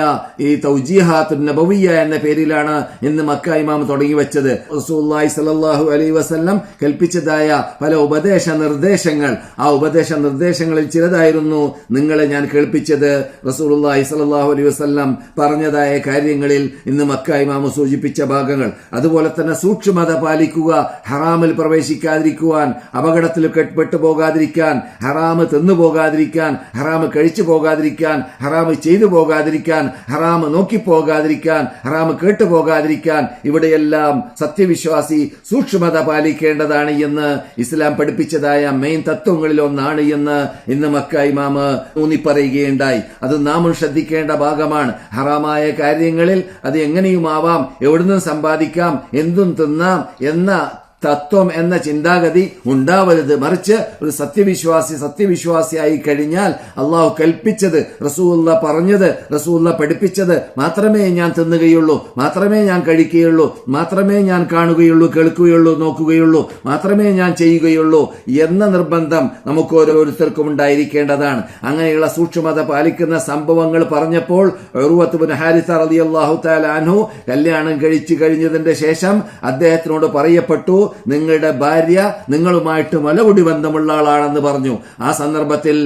ഈ തൗജീഹാത്തുൻ നബവിയ്യ എന്ന പേരിലാണ് ഇന്ന് മക്ക ഇമാം തുടങ്ങി വെച്ചത്. റസൂലുള്ളാഹി സ്വല്ലല്ലാഹു അലൈഹി വസല്ലം കൽപ്പിച്ചതായ പല ഉപദേശ നിർദ്ദേശങ്ങൾ, ആ ഉപദേശ നിർദ്ദേശങ്ങളിൽ ചിലതായിരുന്നു നിങ്ങളെ ഞാൻ കേൾപ്പിച്ചത്. റസൂലുള്ളാഹി സ്വല്ലല്ലാഹു അലൈഹി വസല്ലം പറഞ്ഞതായ കാര്യങ്ങളിൽ ഇന്ന് മക്ക ഇമാം സൂചിപ്പിച്ച ഭാഗങ്ങൾ. അതുപോലെ തന്നെ സൂക്ഷ്മത പാലിക്കുക, ഹറാമിൽ പ്രവേശിക്കാതിരിക്കുവാൻ, അപകടത്തിൽ പെട്ടുപോകാതിരിക്കാൻ, ഹറാമ് തിന്നുപോകാതിരിക്കാൻ, ഹറാമ് കഴിച്ചു പോകാതിരിക്കാൻ, ഹറാമ് ചെയ്തു പോകാതിരിക്കാൻ, ഹറാമ് നോക്കിപ്പോകാതിരിക്കാൻ, ഹറാമ് കേട്ടുപോകാതിരിക്കാൻ, ഇവിടെയെല്ലാം സത്യവിശ്വാസി സൂക്ഷ്മത പാലിക്കേണ്ടതാണ് എന്ന് ഇസ്ലാം പഠിപ്പിച്ചതായ മെയിൻ തത്വങ്ങളിൽ ഒന്നാണ് എന്ന് ഇന്ന് മക്ക ഇമാമ് ഊന്നിപ്പറയുകയുണ്ടായി. അത് നാമും ശ്രദ്ധിക്കേണ്ട ഭാഗമാണ്. ഹറാമായ കാര്യങ്ങളിൽ അത് എങ്ങനെയുമാവാം, എവിടുന്നും സമ്പാദിക്കാം, എന്തും തിന്നാം എന്ന തത്വം എന്ന ചിന്താഗതി ഉണ്ടാവരുത്. മറിച്ച് ഒരു സത്യവിശ്വാസിയായി കഴിഞ്ഞാൽ അള്ളാഹു കൽപ്പിച്ചത്, റസൂലുള്ളാഹി പറഞ്ഞത്, റസൂലുള്ളാഹി പഠിപ്പിച്ചത് മാത്രമേ ഞാൻ തിന്നുകയുള്ളൂ, മാത്രമേ ഞാൻ കഴിക്കുകയുള്ളൂ, മാത്രമേ ഞാൻ കാണുകയുള്ളൂ, കേൾക്കുകയുള്ളൂ, നോക്കുകയുള്ളൂ, മാത്രമേ ഞാൻ ചെയ്യുകയുള്ളൂ എന്ന നിർബന്ധം നമുക്ക് ഓരോരുത്തർക്കും ഉണ്ടായിരിക്കേണ്ടതാണ്. അങ്ങനെയുള്ള സൂക്ഷ്മത പാലിക്കുന്ന സംഭവങ്ങൾ പറഞ്ഞപ്പോൾ ഉർവത്ത് ഇബ്നു ഹാരിസ റളിയല്ലാഹു തആല അൻഹു കല്യാണം കഴിച്ചു കഴിഞ്ഞതിന്റെ ശേഷം അദ്ദേഹത്തിനോട് പറയപ്പെട്ടു, നിങ്ങളുടെ ഭാര്യ നിങ്ങളുമായിട്ട് മലകുടി ബന്ധമുള്ള ആളാണെന്ന് പറഞ്ഞു. ആ സന്ദർഭത്തിൽ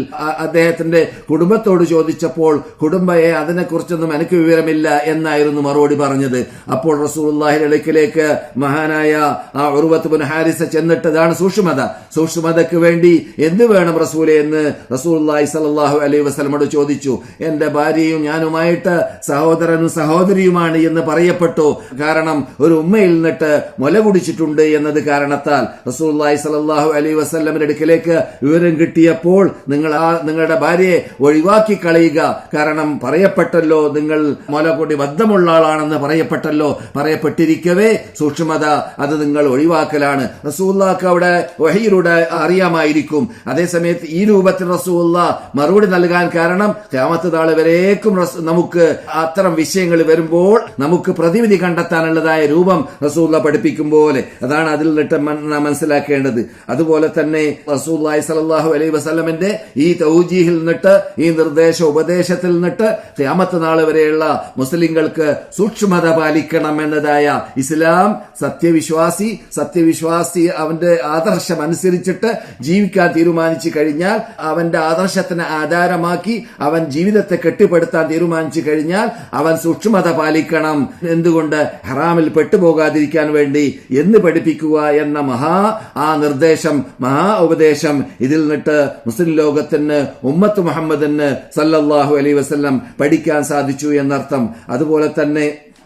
അദ്ദേഹത്തിന്റെ കുടുംബത്തോട് ചോദിച്ചപ്പോൾ കുടുംബയെ അതിനെക്കുറിച്ചൊന്നും എനിക്ക് വിവരമില്ല എന്നായിരുന്നു മറുപടി പറഞ്ഞത്. അപ്പോൾ റസൂലുള്ളാഹിയുടെ അടുക്കലേക്ക് മഹാനായ ഉർവത്ത് ഇബ്നു ഹാരിസ ചെന്നിട്ടതാണ് സൂക്ഷ്മതയ്ക്ക് വേണ്ടി എന്ത് വേണം റസൂലേ എന്ന് റസൂലുള്ളാഹി സ്വല്ലല്ലാഹു അലൈഹി വസല്ലമയോട് ചോദിച്ചു. എന്റെ ഭാര്യയും ഞാനുമായിട്ട് സഹോദരനും സഹോദരിയുമാണ് എന്ന് പറയപ്പെട്ടു. കാരണം ഒരു ഉമ്മയിൽ നിന്നിട്ട് മുല കുടിച്ചിട്ടുണ്ട് എന്നത് കാരണത്താൽ റസൂലുള്ളാഹി സ്വല്ലല്ലാഹു അലൈഹി വസല്ലമയുടെ അടുക്കലേക്ക് വിവരം കിട്ടിയപ്പോൾ നിങ്ങളുടെ ഭാര്യയെ ഒഴിവാക്കി കളയുക, കാരണം പറയപ്പെട്ടല്ലോ നിങ്ങൾ മുലകുടി ബദ്ധമുള്ള ആളാണെന്ന് പറയപ്പെട്ടിരിക്കവേ സൂക്ഷ്മത അത് നിങ്ങൾ ഒഴിവാക്കലാണ്. റസൂലുള്ളാഹിക്ക് അവിടെ വഹയിലൂടെ അറിയാമായിരിക്കും. അതേസമയത്ത് ഈ രൂപത്തിൽ റസൂലുള്ളാഹി മറുപടി നൽകാൻ കാരണം ഖിയാമത്ത് നാൾ വരേക്കും നമുക്ക് അത്തരം വിഷയങ്ങൾ വരുമ്പോൾ നമുക്ക് പ്രതിവിധി കണ്ടെത്താനുള്ളതായ രൂപം റസൂലുള്ളാഹി പഠിപ്പിക്കും പോലെ അതാണ് അതിൽ നിന്നിട്ട് മനസ്സിലാക്കേണ്ടത്. അതുപോലെ തന്നെ റസൂലുള്ളാഹി സ്വല്ലല്ലാഹു അലൈഹി വസല്ലമയുടെ ഈ തൗജീഹിൽ നിന്നിട്ട്, ഈ ഉപദേശത്തിൽ നിന്നിട്ട് ഖിയാമത്ത് നാൾ വരെയുള്ള മുസ്ലിങ്ങൾക്ക് സൂക്ഷ്മത പാലിക്കണം എന്നതായ ഇസ്ലാം സത്യവിശ്വാസി അവന്റെ ആദർശം അനുസരിച്ചിട്ട് ജീവിക്കാൻ തീരുമാനിച്ചു കഴിഞ്ഞാൽ, അവന്റെ ആദർശത്തിന് ആധാരമാക്കി അവൻ ജീവിതത്തെ കെട്ടിപ്പടുത്താൻ തീരുമാനിച്ചു കഴിഞ്ഞാൽ അവൻ സൂക്ഷ്മത പാലിക്കണം. എന്തുകൊണ്ട്? ഹറാമിൽ പെട്ടുപോകാതിരിക്കാൻ വേണ്ടി എന്ന് പഠിപ്പിക്കുക എന്ന നിർദ്ദേശം, ഉപദേശം ഇതിൽ നിന്നിട്ട് മുസ്ലിം ലോകത്തിന്, ഉമ്മത്ത് മുഹമ്മദിന് സല്ലല്ലാഹു അലൈഹി വസല്ലം പഠിക്കാൻ സാധിച്ചു എന്നർത്ഥം. അതുപോലെ തന്നെ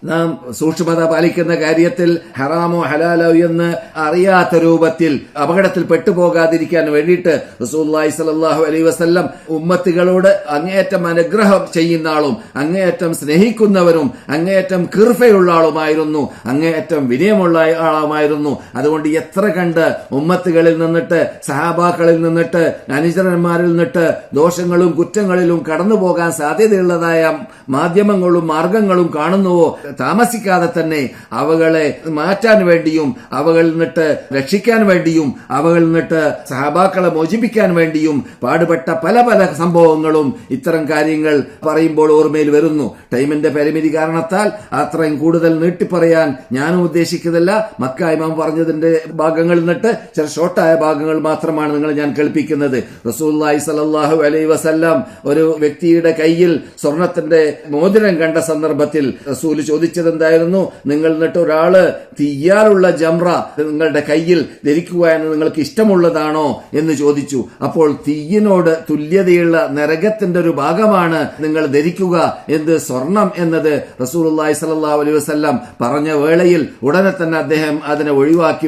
നാം സൂക്ഷ്മത പാലിക്കുന്ന കാര്യത്തിൽ ഹറാമോ ഹലാലോ എന്ന് അറിയാത്ത രൂപത്തിൽ അപകടത്തിൽ പെട്ടുപോകാതിരിക്കാൻ വേണ്ടിയിട്ട് റസൂലുള്ളാഹി സ്വല്ലല്ലാഹു അലൈഹി വസല്ലം ഉമ്മത്തികളോട് അങ്ങേയറ്റം അനുഗ്രഹം ചെയ്യുന്ന ആളും, അങ്ങേയറ്റം സ്നേഹിക്കുന്നവരും, അങ്ങേയറ്റം കീർഫയുള്ള ആളുമായിരുന്നു, അങ്ങേയറ്റം വിനയമുള്ള ആളുമായിരുന്നു. അതുകൊണ്ട് എത്ര കണ്ട് ഉമ്മത്തുകളിൽ നിന്നിട്ട്, സഹാബാക്കളിൽ നിന്നിട്ട്, അനുചരന്മാരിൽ നിന്നിട്ട് ദോഷങ്ങളും കുറ്റങ്ങളിലും കടന്നു പോകാൻ സാധ്യതയുള്ളതായ മാധ്യമങ്ങളും മാർഗങ്ങളും കാണുന്നുവോ, താമസിക്കാതെ തന്നെ അവകളെ മാറ്റാൻ വേണ്ടിയും അവകളിൽ നിന്നിട്ട് രക്ഷിക്കാൻ വേണ്ടിയും അവകളിൽ നിന്നിട്ട് സഹാബാക്കളെ മോചിപ്പിക്കാൻ വേണ്ടിയും പാടുപെട്ട പല സംഭവങ്ങളും ഇത്തരം കാര്യങ്ങൾ പറയുമ്പോൾ ഓർമ്മയിൽ വരുന്നു. ടൈമിന്റെ പരിമിതി കാരണത്താൽ അത്രയും കൂടുതൽ നീട്ടിപ്പറയാൻ ഞാനും ഉദ്ദേശിക്കുന്നില്ല. മക്ക ഇമാം പറഞ്ഞതിന്റെ ഭാഗങ്ങളിൽ നിന്നിട്ട് ചില ഷോർട്ടായ ഭാഗങ്ങൾ മാത്രമാണ് ഞാൻ കേൾപ്പിക്കുന്നത്. റസൂലുള്ളാഹി സ്വല്ലല്ലാഹു അലൈഹി വസല്ലം ഒരു വ്യക്തിയുടെ കയ്യിൽ സ്വർണത്തിന്റെ മോതിരം കണ്ട സന്ദർഭത്തിൽ റസൂൽ ചോദിച്ചത് എന്തായിരുന്നു? നിങ്ങൾ എന്നിട്ട് ഒരാള് തീയാലുള്ള ജംറ നിങ്ങളുടെ കയ്യിൽ ധരിക്കുക എന്ന് നിങ്ങൾക്ക് ഇഷ്ടമുള്ളതാണോ എന്ന് ചോദിച്ചു. അപ്പോൾ തീയിനോട് തുല്യതയുള്ള നരകത്തിന്റെ ഒരു ഭാഗമാണ് നിങ്ങൾ ധരിക്കുക എന്ത് സ്വർണം എന്നത് റസൂലുള്ളാഹി സ്വല്ലല്ലാഹു അലൈഹി വസല്ലം പറഞ്ഞ വേളയിൽ ഉടനെ തന്നെ അദ്ദേഹം അതിനെ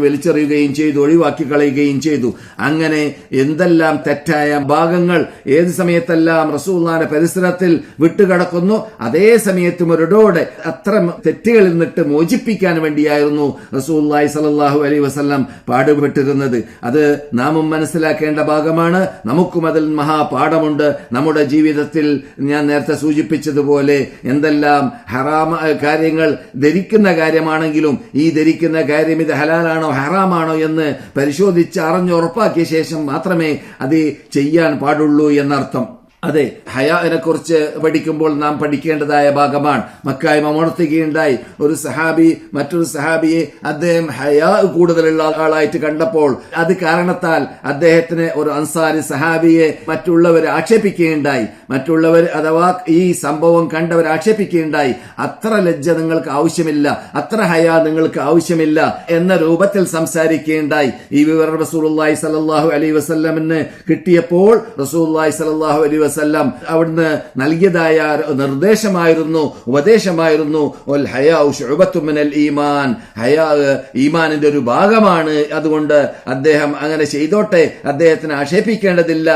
വലിച്ചെറിയുകയും ചെയ്തു, ഒഴിവാക്കി കളയുകയും ചെയ്തു. അങ്ങനെ എന്തെല്ലാം തെറ്റായ ഭാഗങ്ങൾ ഏത് സമയത്തെല്ലാം റസൂലുള്ളാഹിന്റെ പരിസരത്തിൽ വിട്ടുകിടക്കുന്നു, അതേ സമയത്തും ഒരിടോടെ അത്തരം തെറ്റുകളിൽ നിന്നിട്ട് മോചിപ്പിക്കാൻ വേണ്ടിയായിരുന്നു റസൂലുള്ളാഹി സ്വല്ലല്ലാഹു അലൈഹി വസല്ലം പാടുപെട്ടിരുന്നത്. അത് നാമും മനസ്സിലാക്കേണ്ട ഭാഗമാണ്. നമുക്കും അതിൽ മഹാപാഠമുണ്ട്. നമ്മുടെ ജീവിതത്തിൽ ഞാൻ നേരത്തെ സൂചിപ്പിച്ചതുപോലെ എന്തെല്ലാം ഹറാമ കാര്യങ്ങൾ ധരിക്കുന്ന കാര്യമാണെങ്കിലും ഈ ധരിക്കുന്ന കാര്യം ഇത് ഹലാലാണോ ഹറാമാണോ എന്ന് പരിശോധിച്ച് അറിഞ്ഞുറപ്പാക്കിയ ശേഷം മാത്രമേ അത് ചെയ്യാൻ പാടുള്ളൂ എന്നർത്ഥം. അതെ, ഹയാനെ കുറിച്ച് പഠിക്കുമ്പോൾ നാം പഠിക്കേണ്ടതായ ഭാഗമാണ്. മക്ക ഇമാം ഉണർത്തുകയുണ്ടായി, ഒരു സഹാബി മറ്റൊരു സഹാബിയെ അദ്ദേഹം ഹയാ കൂടുതലുള്ള ആളായിട്ട് കണ്ടപ്പോൾ അത് കാരണത്താൽ അദ്ദേഹത്തിന് ഒരു അൻസാരി സഹാബിയെ മറ്റുള്ളവർ ആക്ഷേപിക്കുകയുണ്ടായി. മറ്റുള്ളവർ അഥവാ ഈ സംഭവം കണ്ടവർ ആക്ഷേപിക്കുകയുണ്ടായി, അത്ര ലജ്ജ നിങ്ങൾക്ക് ആവശ്യമില്ല, അത്ര ഹയാ നിങ്ങൾക്ക് ആവശ്യമില്ല എന്ന രൂപത്തിൽ സംസാരിക്കുകയുണ്ടായി. ഈ വിവരം റസൂലുള്ളാഹി സ്വല്ലല്ലാഹു അലൈഹി വസല്ലമിന് കിട്ടിയപ്പോൾ റസൂലുള്ളാഹി സ്വല്ലല്ലാഹു അലൈഹി വസല്ലം അവിടുന്ന് നൽകിയതായ നിർദ്ദേശമായിരുന്നു, ഉപദേശമായിരുന്നു, വൽ ഹയാഉ ശുഅബത്തുൻ മിനൽ ഈമാൻ, ഹയാ ഈമാനിന്റെ ഒരു ഭാഗമാണ്, അതുകൊണ്ട് അദ്ദേഹം അങ്ങനെ ചെയ്തോട്ടെ, അദ്ദേഹത്തിന് ആക്ഷേപിക്കേണ്ടതില്ല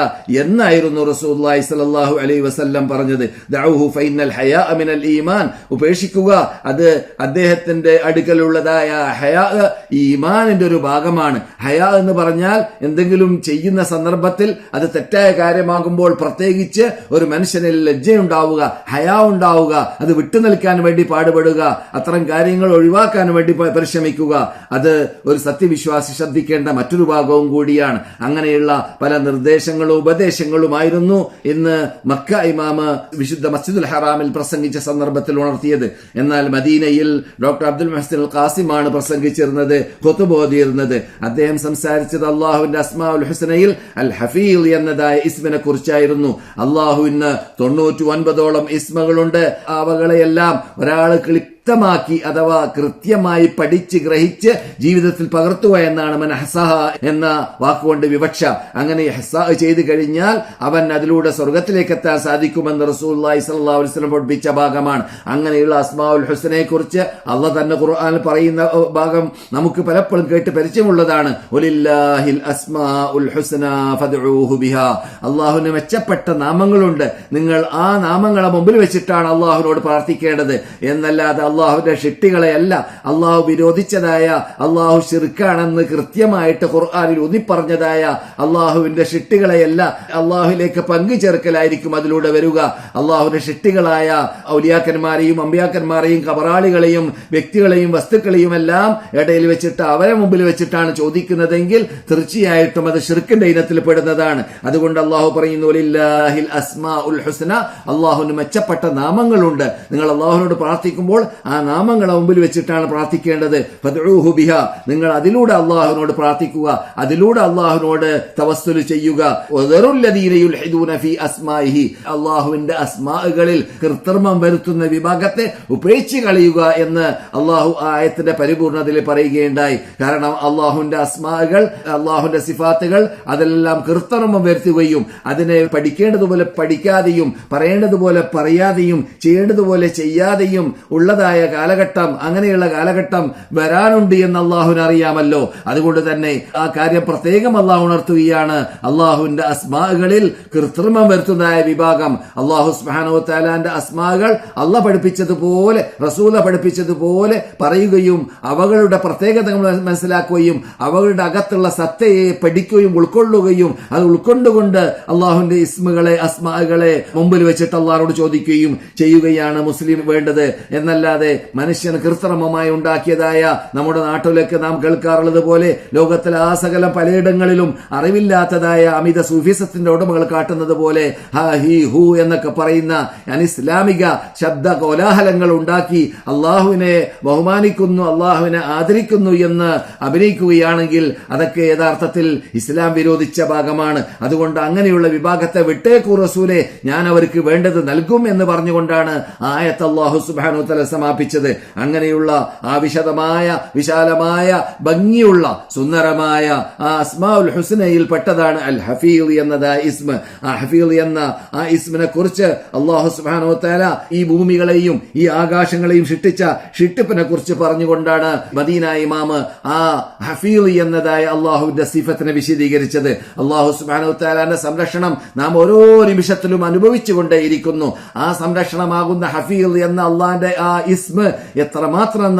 എന്നായിരുന്നു റസൂലുള്ളാഹി സ്വല്ലല്ലാഹു അലൈഹി വസല്ലം പറഞ്ഞത്. ദഅൂഹു ഫഇന്നൽ ഹയാ മിനൽ ഈമാൻ, ഉപേക്ഷിക്കുക, അത് അദ്ദേഹത്തിന്റെ അടുക്കലുള്ളതായ ഹയാ ഈമാനിന്റെ ഒരു ഭാഗമാണ്. ഹയാ എന്ന് പറഞ്ഞാൽ എന്തെങ്കിലും ചെയ്യുന്ന സന്ദർഭത്തിൽ അത് തെറ്റായ കാര്യമാകുമ്പോൾ പ്രത്യേകിച്ച് ഒരു മനുഷ്യനിൽ ലജ്ജയുണ്ടാവുക, ഹയാ ഉണ്ടാവുക, അത് വിട്ടുനിൽക്കാൻ വേണ്ടി പാടുപെടുക, അത്തരം കാര്യങ്ങൾ ഒഴിവാക്കാൻ വേണ്ടി പരിശ്രമിക്കുക, അത് ഒരു സത്യവിശ്വാസി ശ്രദ്ധിക്കേണ്ട മറ്റൊരു ഭാഗവും കൂടിയാണ്. അങ്ങനെയുള്ള പല നിർദ്ദേശങ്ങളും ഉപദേശങ്ങളുമായിരുന്നു ഇന്ന് മക്ക ഇമാമ് വിശുദ്ധ മസ്ജിദുൽ ഹറാമിൽ പ്രസംഗിച്ച സന്ദർഭത്തിൽ ഉണർത്തിയത്. എന്നാൽ മദീനയിൽ ഡോക്ടർ അബ്ദുൽ മുഹ്സിൻ അൽ ഖാസിമാണ് പ്രസംഗിച്ചിരുന്നത്, ഖുതുബ ഓതിയിരുന്നത്. അദ്ദേഹം സംസാരിച്ചത് അള്ളാഹുവിന്റെ അസ്മാഉൽ ഹുസ്നയിൽ അൽ ഹഫീൽ എന്നതായ ഇസ്മിനെ കുറിച്ചായിരുന്നു. അള്ളാഹുവിന് 99ഓളം ഇസ്മകളുണ്ട്. അവകളെയെല്ലാം ഒരാൾ വ്യക്തമാക്കി അഥവാ കൃത്യമായി പഠിച്ച് ഗ്രഹിച്ച് ജീവിതത്തിൽ പകർത്തുക എന്നാണ് മൻ ഹസഹ എന്ന വാക്കുകൊണ്ട് വിവക്ഷ. അങ്ങനെ ഹസാ ചെയ്തു കഴിഞ്ഞാൽ അവൻ അതിലൂടെ സ്വർഗത്തിലേക്ക് എത്താൻ സാധിക്കുമെന്ന് റസൂലുള്ളാഹി സ്വല്ലല്ലാഹു അലൈഹി വസല്ലം പഠിപ്പിച്ച ഭാഗമാണ്. അങ്ങനെയുള്ള അസ്മാഉൽ ഹുസ്നയെ കുറിച്ച് അല്ലാഹ് തന്നെ ഖുർആനിൽ പറയുന്ന ഭാഗം നമുക്ക് പലപ്പോഴും കേട്ട് പരിചയമുള്ളതാണ്. വലില്ലാഹിൽ അസ്മാഉൽ ഹുസ്ന ഫദ്ഊഹു ബിഹാ, അല്ലാഹുവിന് മെച്ചപ്പെട്ട നാമങ്ങളുണ്ട്, നിങ്ങൾ ആ നാമങ്ങളെ മുമ്പിൽ വെച്ചിട്ടാണ് അല്ലാഹുവിനോട് പ്രാർത്ഥിക്കേണ്ടത് എന്നല്ലാതെ അള്ളാഹുവിന്റെ ഷിട്ടികളെയല്ല. അള്ളാഹു വിരോധിച്ചതായ, അള്ളാഹു ശിർക്കാണെന്ന് കൃത്യമായിട്ട് ഖുർആനിൽ ഊന്നിപ്പറഞ്ഞതായ അള്ളാഹുവിന്റെ ഷിട്ടികളെയല്ല, അള്ളാഹുവിലേക്ക് പങ്കു ചേർക്കലായിരിക്കും അതിലൂടെ വരിക. അള്ളാഹുവിന്റെ ഷിട്ടികളായ ഔലിയാക്കന്മാരെയും അമ്പിയാക്കന്മാരെയും കബറാളികളെയും വ്യക്തികളെയും വസ്തുക്കളെയും എല്ലാം ഇടയിൽ വെച്ചിട്ട് അവരെ മുമ്പിൽ വെച്ചിട്ടാണ് ചോദിക്കുന്നതെങ്കിൽ തീർച്ചയായിട്ടും അത് ഷിർക്കിന്റെ ഇനത്തിൽ പെടുന്നതാണ്. അതുകൊണ്ട് അള്ളാഹു പറയുന്നു ലില്ലാഹിൽ അസ്മാഉൽ ഹുസ്ന, അള്ളാഹുവിന് മെച്ചപ്പെട്ട നാമങ്ങളുണ്ട്. നിങ്ങൾ അള്ളാഹുവിനോട് പ്രാർത്ഥിക്കുമ്പോൾ ആ നാമങ്ങളെ മുമ്പിൽ വെച്ചിട്ടാണ് പ്രാർത്ഥിക്കേണ്ടത്. ഫദ്ഊഹു ബിഹാ, നിങ്ങൾ അതിലൂടെ അള്ളാഹുവിനോട് പ്രാർത്ഥിക്കുക, അതിലൂടെ അള്ളാഹുവിനോട് തവസ്സുൽ ചെയ്യുക. വദറുല്ലദീന യുൽഹിദൂന ഫീ അസ്മാഇഹി, അള്ളാഹുവിന്റെ അസ്മാകളിൽ കൃത്രിമം വരുത്തുന്ന വിഭാഗത്തെ ഉപേക്ഷിച്ച് കളയുക എന്ന് അള്ളാഹു ആയത്തിന്റെ പരിപൂർണതയിൽ പറയുകയുണ്ടായി. കാരണം അള്ളാഹുവിന്റെ അസ്മാകൾ, അള്ളാഹുവിന്റെ സിഫാത്തുകൾ അതെല്ലാം കൃത്രിമം വരുത്തുകയും അതിനെ പഠിക്കേണ്ടതുപോലെ പഠിക്കാതെയും പറയേണ്ടതുപോലെ പറയാതെയും ചെയ്യേണ്ടതുപോലെ ചെയ്യാതെയും ഉള്ളതായ കാലഘട്ടം, അങ്ങനെയുള്ള കാലഘട്ടം വരാനുണ്ട് എന്ന് അള്ളാഹുവിന് അറിയാമല്ലോ. അതുകൊണ്ട് തന്നെ ആ കാര്യം പ്രത്യേകം അള്ളാഹു ഉണർത്തുകയാണ്. അള്ളാഹുവിന്റെ അസ്മാകളിൽ കൃത്രിമം വരുത്തുന്നതായ വിഭാഗം, അള്ളാഹു സുബ്ഹാനഹു വ തആലാന്റെ അസ്മാകൾ അള്ളാഹ് പഠിപ്പിച്ചതുപോലെ റസൂല പഠിപ്പിച്ചതുപോലെ പറയുകയും അവകളുടെ പ്രത്യേകതകൾ മനസ്സിലാക്കുകയും അവകളുടെ അകത്തുള്ള സത്തയെ പഠിക്കുകയും ഉൾക്കൊള്ളുകയും അത് ഉൾക്കൊണ്ടുകൊണ്ട് അള്ളാഹുവിന്റെ ഇസ്മുകളെ അസ്മാകളെ മുമ്പിൽ വെച്ചിട്ട് അള്ളാഹുവോട് ചോദിക്കുകയും ചെയ്യുകയാണ് മുസ്ലിം വേണ്ടത്. എന്നല്ലാതെ മനുഷ്യന് കൃത്രിമമായി ഉണ്ടാക്കിയതായ നമ്മുടെ നാട്ടിലേക്ക് നാം കേൾക്കാറുള്ളത് പോലെ ലോകത്തിലെ ആ സകലം പലയിടങ്ങളിലും അറിവില്ലാത്തതായ അമിത സൂഫിസത്തിന്റെ ഉടമകൾ കാട്ടുന്നത് പോലെ ഹാ ഹി ഹു എന്നൊക്കെ പറയുന്ന അനിസ്ലാമിക ശബ്ദ കോലാഹലങ്ങൾ ഉണ്ടാക്കി അള്ളാഹുവിനെ ബഹുമാനിക്കുന്നു, അള്ളാഹുവിനെ ആദരിക്കുന്നു എന്ന് അഭിനയിക്കുകയാണെങ്കിൽ അതൊക്കെ യഥാർത്ഥത്തിൽ ഇസ്ലാം വിരോധിച്ച ഭാഗമാണ്. അതുകൊണ്ട് അങ്ങനെയുള്ള വിഭാഗത്തെ വിട്ടേക്കൂ റസൂലെ, ഞാൻ അവർക്ക് വേണ്ടത് നൽകും എന്ന് പറഞ്ഞുകൊണ്ടാണ് ആയത്ത് അല്ലാഹു സുബ്ഹാനഹു വ തആല സമാപിച്ചത്. അങ്ങനെയുള്ള ആ വിശദമായ വിശാലമായ ഭംഗിയുള്ള സുന്ദരമായ ആ അസ്മാഉൽ ഹുസ്നയിൽ പെട്ടതാണ് അൽ ഹഫീൽ എന്നത് ഇസ്മ. ആ ഹഫീൽ എന്ന ആ ഇസ്മിനെ കുറിച്ച് അല്ലാഹു സുബ്ഹാനഹു വ തആല ഈ ഭൂമികളെയും ഈ ആകാശങ്ങളെയും സൃഷ്ടിച്ച സൃഷ്ടിപ്പിനെ കുറിച്ച് പറഞ്ഞുകൊണ്ടാണ് മദീന ഇമാമ് ആ ഹഫീൽ എന്നതായ അള്ളാഹുവിന്റെ സിഫത്തിനെ വിശദീകരിച്ചത്. അല്ലാഹു സുബ്ഹാനഹു വ തആലയുടെ സംരക്ഷണം നാം ഓരോ നിമിഷത്തിലും അനുഭവിച്ചുകൊണ്ടേയിരിക്കുന്നു. ആ സംരക്ഷണമാകുന്ന ഹഫീൽ എന്ന അള്ളാഹിന്റെ ആ ഇസ്മ എത്രമാത്രം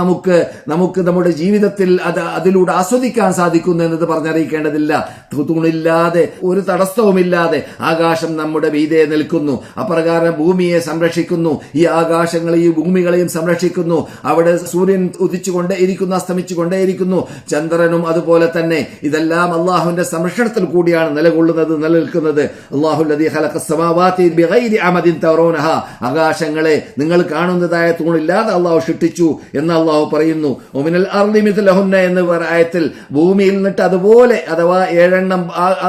നമുക്ക് നമ്മുടെ ജീവിതത്തിൽ അതിലൂടെ ആസ്വദിക്കാൻ സാധിക്കുന്നു എന്നത് പറഞ്ഞറിയിക്കേണ്ടതില്ല. തൂണില്ലാതെ ഒരു തടസ്സവുമില്ലാതെ ആകാശം നമ്മുടെ മീതെ നിൽക്കുന്നു. അപ്രകാരം ഭൂമിയെ സംരക്ഷിക്കുന്നു, ഈ ആകാശങ്ങളെയും ഭൂമികളെയും സംരക്ഷിക്കുന്നു. അവിടെ സൂര്യൻ ഉദിച്ചുകൊണ്ടേ ഇരിക്കുന്നു, അസ്തമിച്ചുകൊണ്ടേ ഇരിക്കുന്നു, ചന്ദ്രനും അതുപോലെ തന്നെ. ഇതെല്ലാം അള്ളാഹുവിന്റെ സംരക്ഷണത്തിൽ കൂടിയാണ് നിലനിൽക്കുന്നത്. അല്ലാഹുല്ലദീ ഖലഖസ് സമാവാതി ബിഗൈരി അമദിൻ തറൂനഹ, ആകാശങ്ങളെ നിങ്ങൾ കാണുന്നതായ തൂണില്ലാതെ അള്ളാഹു സൃഷ്ടിച്ചു എന്ന് അള്ളാഹു പറയുന്നു. ഒമിനൽ അർളി മിത്ലഹുന്ന എന്ന ആയത്തിൽ ഭൂമിയിൽ നിന്നിട്ട് അതുപോലെ, അഥവാ 7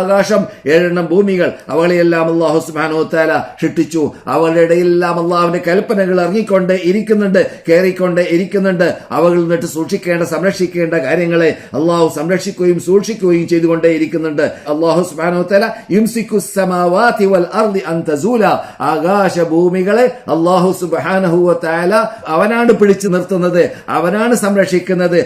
ആകാശം 7 ഭൂമികൾ, അവളെയെല്ലാം അള്ളാഹു സുബ്ഹാനഹു വ തആല സൃഷ്ടിച്ചു. അവളുടെ ഇടയിലെല്ലാം അള്ളാഹുവിന്റെ കൽപ്പനകൾ ഇറങ്ങിക്കൊണ്ടേ ഇരിക്കുന്നുണ്ട്, കയറിക്കൊണ്ടേ ഇരിക്കുന്നുണ്ട്. അവകളിൽ നിന്നിട്ട് സംരക്ഷിക്കേണ്ട കാര്യങ്ങളെ അള്ളാഹു സംരക്ഷിക്കുകയും സൂക്ഷിക്കുകയും ചെയ്തുകൊണ്ടേ ഇരിക്കുന്നുണ്ട്. അള്ളാഹു സുബ്ഹാനഹു വ തആല യുംസിക്കുസ് സമാവാതി വൽ അർളി അൻ തസൂല, ആകാശ ഭൂമികളെ അള്ളാഹു സുബ്ഹാനഹു വ തആല അവനാണ് പിടിച്ചു നിർത്തുന്നത്, അവനാണ് സംരക്ഷിക്കുന്നത്.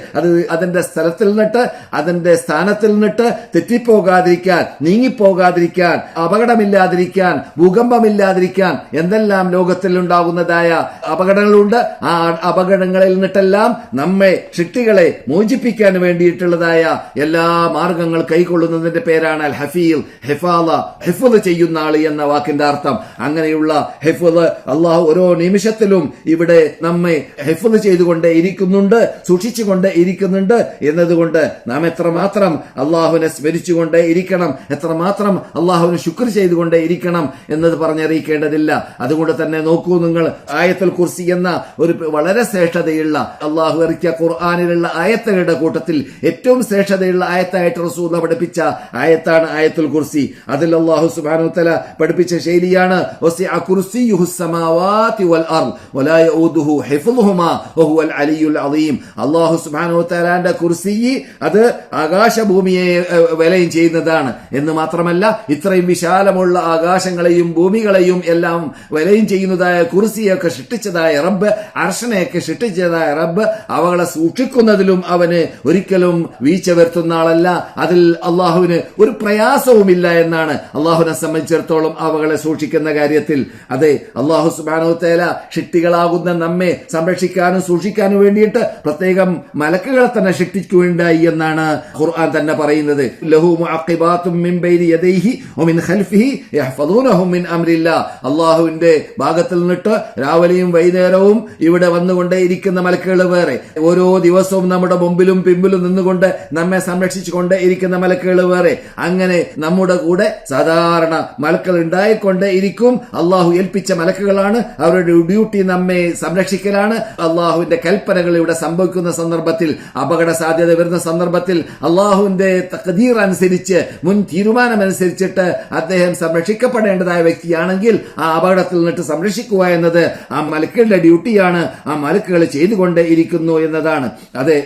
അതിന്റെ സ്ഥലത്തിൽ നിന്നിട്ട്, അതിന്റെ സ്ഥാനത്തിൽ നിന്നിട്ട് തെറ്റിപ്പോകാതിരിക്കാൻ, നീങ്ങിപ്പോകാതിരിക്കാൻ, അപകടമില്ലാതിരിക്കാൻ, ഭൂകമ്പമില്ലാതിരിക്കാൻ, എന്തെല്ലാം ലോകത്തിൽ ഉണ്ടാകുന്നതായ അപകടങ്ങളുണ്ട്, ആ അപകടങ്ങളിൽ നിന്നിട്ടെല്ലാം നമ്മെ സൃഷ്ടികളെ മോചിപ്പിക്കാൻ വേണ്ടിയിട്ടുള്ളതായ എല്ലാ മാർഗങ്ങൾ കൈക്കൊള്ളുന്നതിന്റെ പേരാണ് അൽ ഹഫീൽ, ഹിഫ്ള് ചെയ്യുന്ന ആള് എന്ന വാക്കിന്റെ അർത്ഥം. അങ്ങനെയുള്ള ഹിഫ്ള് അള്ളാഹു ഓരോ നിമിഷത്തിലും ഇവിടെ നമ്മെ ഹിഫ്ള് ചെയ്തുകൊണ്ടേ ഇരിക്കുന്നുണ്ട്, സൂക്ഷിച്ചുകൊണ്ടേ ഇരിക്കുന്നുണ്ട് എന്നതുകൊണ്ട് നാം എത്രമാത്രം അള്ളാഹുവിനെ സ്മരിച്ചുകൊണ്ടേ ഇരിക്കണം, എത്രമാത്രം അള്ളാഹുവിന് ശുക്ർ ചെയ്തുകൊണ്ടേ ഇരിക്കണം എന്നത് പറഞ്ഞറിയിക്കേണ്ടതില്ല. അതുകൊണ്ട് തന്നെ നോക്കൂ നിങ്ങൾ, ആയത്തുൽ കുർസി എന്ന ഒരു വളരെ ശ്രേഷ്ഠതയുള്ള, അള്ളാഹു ഇറക്കിയ ഖുർആനിലുള്ള ആയത്തുകളുടെ കൂട്ടത്തിൽ ഏറ്റവും ശ്രേഷ്ഠതയുള്ള ആയത്തായിട്ട് റസൂൽ പഠിപ്പിച്ച ആയത്താണ് ആയത്തുൽ കുർസി. അതിൽ അള്ളാഹു സുബ്ഹാനഹു വ തആല പഠിപ്പിച്ച ശൈലിയാണ് വസിഅ കുർസിയുഹുസ് സമാവാതി വൽ അർള് വലാ യഊദുഹു ഹിഫ്ളുഹുമാ വഹുവൽ അലിയുൽ അളീം. അള്ളാഹു സുബ്ഹാനഹു വ തആലയുടെ കുർസി അത് ആകാശഭൂമിയെ വലയം ചെയ്യുന്നതാണ് എന്ന് മാത്രമല്ല, ഇത്രയും വിശാലമുള്ള ആകാശങ്ങളെയും ഭൂമികളെയും എല്ലാം വലയം ചെയ്യുന്നതായ കുർസിയൊക്കെ സൃഷ്ടിച്ചതായ റബ്ബ്, അർശനെയൊക്കെ സൃഷ്ടിച്ചതായ റബ്ബ് അവകളെ സൂക്ഷിക്കുന്നതിലും അവന് ഒരിക്കലും വീഴ്ച വരുത്തുന്ന ആളല്ല. അതിൽ അള്ളാഹുവിന് ഒരു പ്രയാസവുമില്ല എന്നാണ് അള്ളാഹുവിനെ സംബന്ധിച്ചിടത്തോളം അവകളെ സൂക്ഷിക്കുന്ന കാര്യത്തിൽ. അതെ, അള്ളാഹു സുബ്ഹാനഹു വ തആല സൃഷ്ടികളാകുന്ന നമ്മെ സംരക്ഷിക്കാനും സൂക്ഷിക്കാനും വേണ്ടിയിട്ട് പ്രത്യേകം മലക്കുകളെ തന്നെ സൃഷ്ടിക്കുകയുണ്ടായി എന്നാണ് ഖുർആൻ തന്നെ പറയുന്നത്. ലഹു മുഅഖിബാതും മിൻ ബൈനി യദൈഹി വമിൻ ഖൽഫിഹി യഹ്ഫദൂനഹു മിൻ അംരില്ലാഹ്. അള്ളാഹുവിന്റെ ഭാഗത്തിൽ നിന്നിട്ട് രാവിലെയും വൈകുന്നേരവും ഇവിടെ വന്നുകൊണ്ടേയിരിക്കുന്ന മലക്കുകൾ വേറെ, ഓരോ ദിവസവും നമ്മുടെ മുമ്പിലും പിമ്പിലും നിന്നുകൊണ്ട് നമ്മെ സംരക്ഷിച്ചുകൊണ്ടേ ഇരിക്കുന്ന മലക്കുകൾ വേറെ. അങ്ങനെ നമ്മുടെ കൂടെ സാധാരണ മലക്കുകൾ ഉണ്ടായിക്കൊണ്ടേ ഇരിക്കും. അള്ളാഹു ഏൽപ്പിച്ച മലക്കുകളാണ്, അവരുടെ ഡ്യൂട്ടി നമ്മെ സംരക്ഷിക്കലാണ്. അള്ളാഹുവിന്റെ കൽപ്പനകൾ ഇവിടെ സംഭവിക്കുന്ന സന്ദർഭത്തിൽ, അപകട സാധ്യത വരുന്ന സന്ദർഭത്തിൽ അള്ളാഹുവിന്റെ തഖ്ദീർ അനുസരിച്ച്, മുൻ തീരുമാനമനുസരിച്ചിട്ട് അദ്ദേഹം സംരക്ഷിക്കപ്പെടേണ്ടതായ വ്യക്തിയാണെങ്കിൽ ആ അപകടത്തിൽ നിന്നിട്ട് സംരക്ഷിക്കുക എന്നത് ആ മലക്കുകളുടെ ഡ്യൂട്ടിയാണ്. ആ മലക്കുകൾ ചെയ്തുകൊണ്ടേ ഇരിക്കുന്നു എന്നതാണ്. അതെ,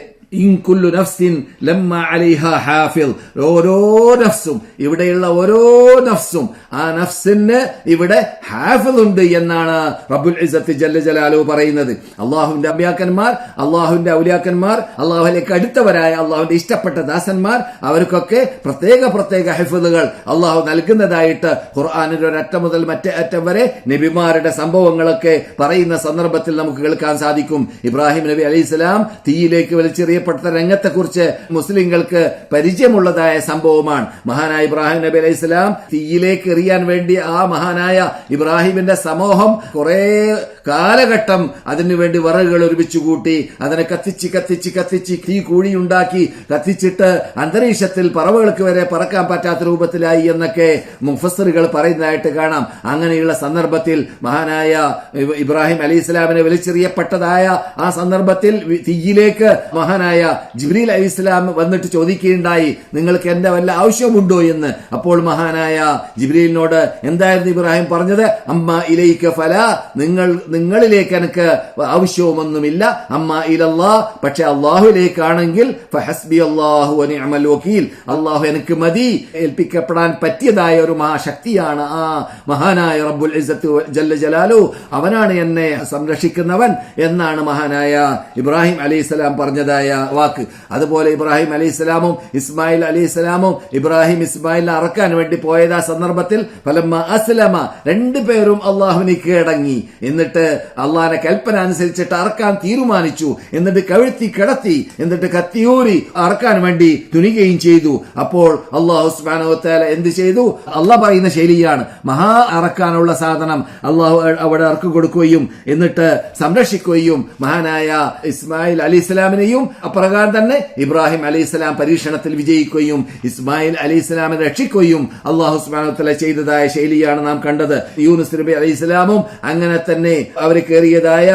ഇൻ കുല്ലു നഫ്സിൻ ലമ്മ അലൈഹാ ഹാഫിൾ, ഓരോ നഫ്സും, ഇവിടെയുള്ള ഓരോ നഫ്സും, ആ നഫ്സിന് ഇവിടെ ഹാഫിൾ ഉണ്ട് എന്നാണ് റബ്ബുൽ ഇസ്സത്ത് ജല്ല ജലാലുഹു പറയുന്നത്. അള്ളാഹുവിന്റെ അമ്പിയാക്കന്മാർ, അള്ളാഹുവിന്റെ ഔലിയാക്കന്മാർ, അള്ളാഹുവിലേക്ക് അടുത്തവരായ അള്ളാഹുവിന്റെ ഇഷ്ടപ്പെട്ട ദാസന്മാർ, അവർക്കൊക്കെ പ്രത്യേക ഹിഫ്ളുകൾ അള്ളാഹു നൽകുന്നതായിട്ട് ഖുർആനിൽ ഒരറ്റം മുതൽ മറ്റേ അറ്റം വരെ നബിമാരുടെ സംഭവങ്ങളൊക്കെ പറയുന്ന സന്ദർഭത്തിൽ നമുക്ക് കേൾക്കാൻ സാധിക്കും. ഇബ്രാഹിം നബി അലൈഹിസ്സലാം തീയിലേക്ക് വലിച്ചെറിയ രംഗത്തെക്കുറിച്ച് മുസ്ലിങ്ങൾക്ക് പരിചയമുള്ളതായ സംഭവമാണ്. മഹാനായ ഇബ്രാഹിം നബി അലൈഹി സ്വലാം തീയിലേക്ക് എറിയാൻ വേണ്ടി ആ മഹാനായ ഇബ്രാഹിമിന്റെ സമൂഹം കുറെ കാലഘട്ടം അതിനുവേണ്ടി വിറകുകൾ ഒരുമിച്ച് കൂട്ടി, അതിനെ കത്തിച്ച് തീ കൂടിയുണ്ടാക്കി കത്തിച്ചിട്ട് അന്തരീക്ഷത്തിൽ പറവകൾക്ക് വരെ പറക്കാൻ പറ്റാത്ത രൂപത്തിലായി എന്നൊക്കെ മുഫസ്സിറുകൾ പറയുന്നതായിട്ട് കാണാം. അങ്ങനെയുള്ള സന്ദർഭത്തിൽ മഹാനായ ഇബ്രാഹിം അലൈഹി സ്വലാമിനെ വലിച്ചെറിയപ്പെട്ടതായ ആ സന്ദർഭത്തിൽ തീയിലേക്ക് മഹാനായ ജിബ്രീൽ അലൈഹിസ്സലാം വന്നിട്ട് ചോദിക്കുകയുണ്ടായി, നിങ്ങൾക്ക് എന്റെ വല്ല ആവശ്യമുണ്ടോ എന്ന്. അപ്പോൾ മഹാനായ ജിബ്രീലിനോട് എന്തായിരുന്നു ഇബ്രാഹിം പറഞ്ഞത്? അമ്മ ഇലൈക ഫലാ, നിങ്ങളിലേക്ക് എനിക്ക് ആവശ്യവുമൊന്നുമില്ല. അമ്മ ഇലല്ലാഹ്, പക്ഷെ അള്ളാഹുലേക്കാണെങ്കിൽ ഫഹസ്ബി അല്ലാഹു വനിഅമൽ വകീൽ, അള്ളാഹു എനിക്ക് മതി, ഏൽപ്പിക്കപ്പെടാൻ പറ്റിയതായ ഒരു മഹാശക്തിയാണ് ആ മഹാനായ റബ്ബുൽ ഇസ്സത്ത് ജല്ല ജലാലുഹു, അവനാണ് എന്നെ സംരക്ഷിക്കുന്നവൻ എന്നാണ് മഹാനായ ഇബ്രാഹിം അലൈഹിസ്സലാം പറഞ്ഞതായ വാക്ക്. അതുപോലെ ഇബ്രാഹിം അലൈഹിസ്സലാമും ഇസ്മായിൽ അലൈഹിസ്സലാമും ഇബ്രാഹിം ഇസ്മായിലിനെ അറക്കാൻ വേണ്ടി പോയത് ആ സന്ദർഭത്തിൽ ഫലമ്മ അസ്ലമ, രണ്ടുപേരും അള്ളാഹുവിന് കീഴടങ്ങി. എന്നിട്ട് അള്ളാഹിന്റെ കൽപ്പന അനുസരിച്ചിട്ട് അറക്കാൻ തീരുമാനിച്ചു. എന്നിട്ട് കഴുത്തി കിടത്തി, എന്നിട്ട് കത്തിയൂരി അറക്കാൻ വേണ്ടി തുനിയുകയും ചെയ്തു. അപ്പോൾ അള്ളാഹു സുബ്ഹാനഹു വ തആല എന്ത് ചെയ്തു? അള്ളാഹ് പറയുന്ന ശൈലിയാണ്, മഹാ അറക്കാനുള്ള സാധനം അള്ളാഹു അവിടെ അറക്കു കൊടുക്കുകയും എന്നിട്ട് സംരക്ഷിക്കുകയും മഹാനായ ഇസ്മായിൽ അലൈഹിസ്സലാമിനെയും അപ്രകാരം തന്നെ ഇബ്രാഹിം അലൈഹിസ്സലാം പരീക്ഷണത്തിൽ വിജയിക്കുകയും ഇസ്മായിൽ അലൈഹിസ്സലാമിനെ രക്ഷിക്കുകയും അള്ളാഹു സുബ്ഹാനഹു വ തആല ചെയ്തതായ ശൈലിയാണ് നാം കണ്ടത്. യൂനുസ് നബി അലൈഹിസ്സലാമും അങ്ങനെ തന്നെ അവർ കയറിയതായ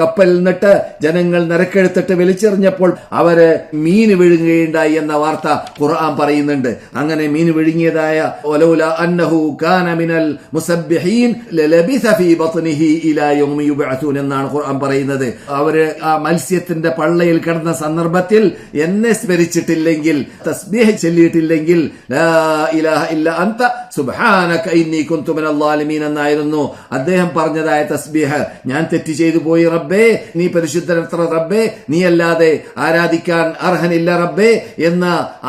കപ്പലിൽ നിന്നിട്ട് ജനങ്ങൾ നരക്കെടുത്തിട്ട് വലിച്ചെറിഞ്ഞപ്പോൾ അവര് മീൻ വിഴുങ്ങുകയുണ്ടായി എന്ന വാർത്ത ഖുർആൻ പറയുന്നുണ്ട്. അങ്ങനെ മീൻ വിഴുങ്ങിയതായ വലൗല അന്നഹു കാന മിനൽ മുസബ്ബിഹീൻ ലലബിസ ഫീ ബത്നിഹി ഇലാ യൗമി യുബ്അസൂൻ എന്നാണ് ഖുർആൻ പറയുന്നത്. അവര് ആ മത്സ്യത്തിന്റെ പള്ളയിൽ കിടന്ന സന്ദർഭത്തിൽ എന്നെ സ്മരിച്ചിട്ടില്ലെങ്കിൽ, തസ്ബീഹ് ചൊല്ലിയിട്ടില്ലെങ്കിൽ, ലാ ഇലാഹ ഇല്ല അൻത സുബ്ഹാനക ഇന്നി കുൻതു മിനൽ ളാലിമീൻ എന്നായിരുന്നു അദ്ദേഹം പറഞ്ഞതായ തസ്ബീഹ്. ഞാൻ തെറ്റ് ചെയ്തു പോയി റബ്ബേ, നീ പരിശുദ്ധനത്ര റബ്ബേ, നീ അല്ലാതെ ആരാധിക്കാൻ അർഹനില്ല റബ്ബേ എന്ന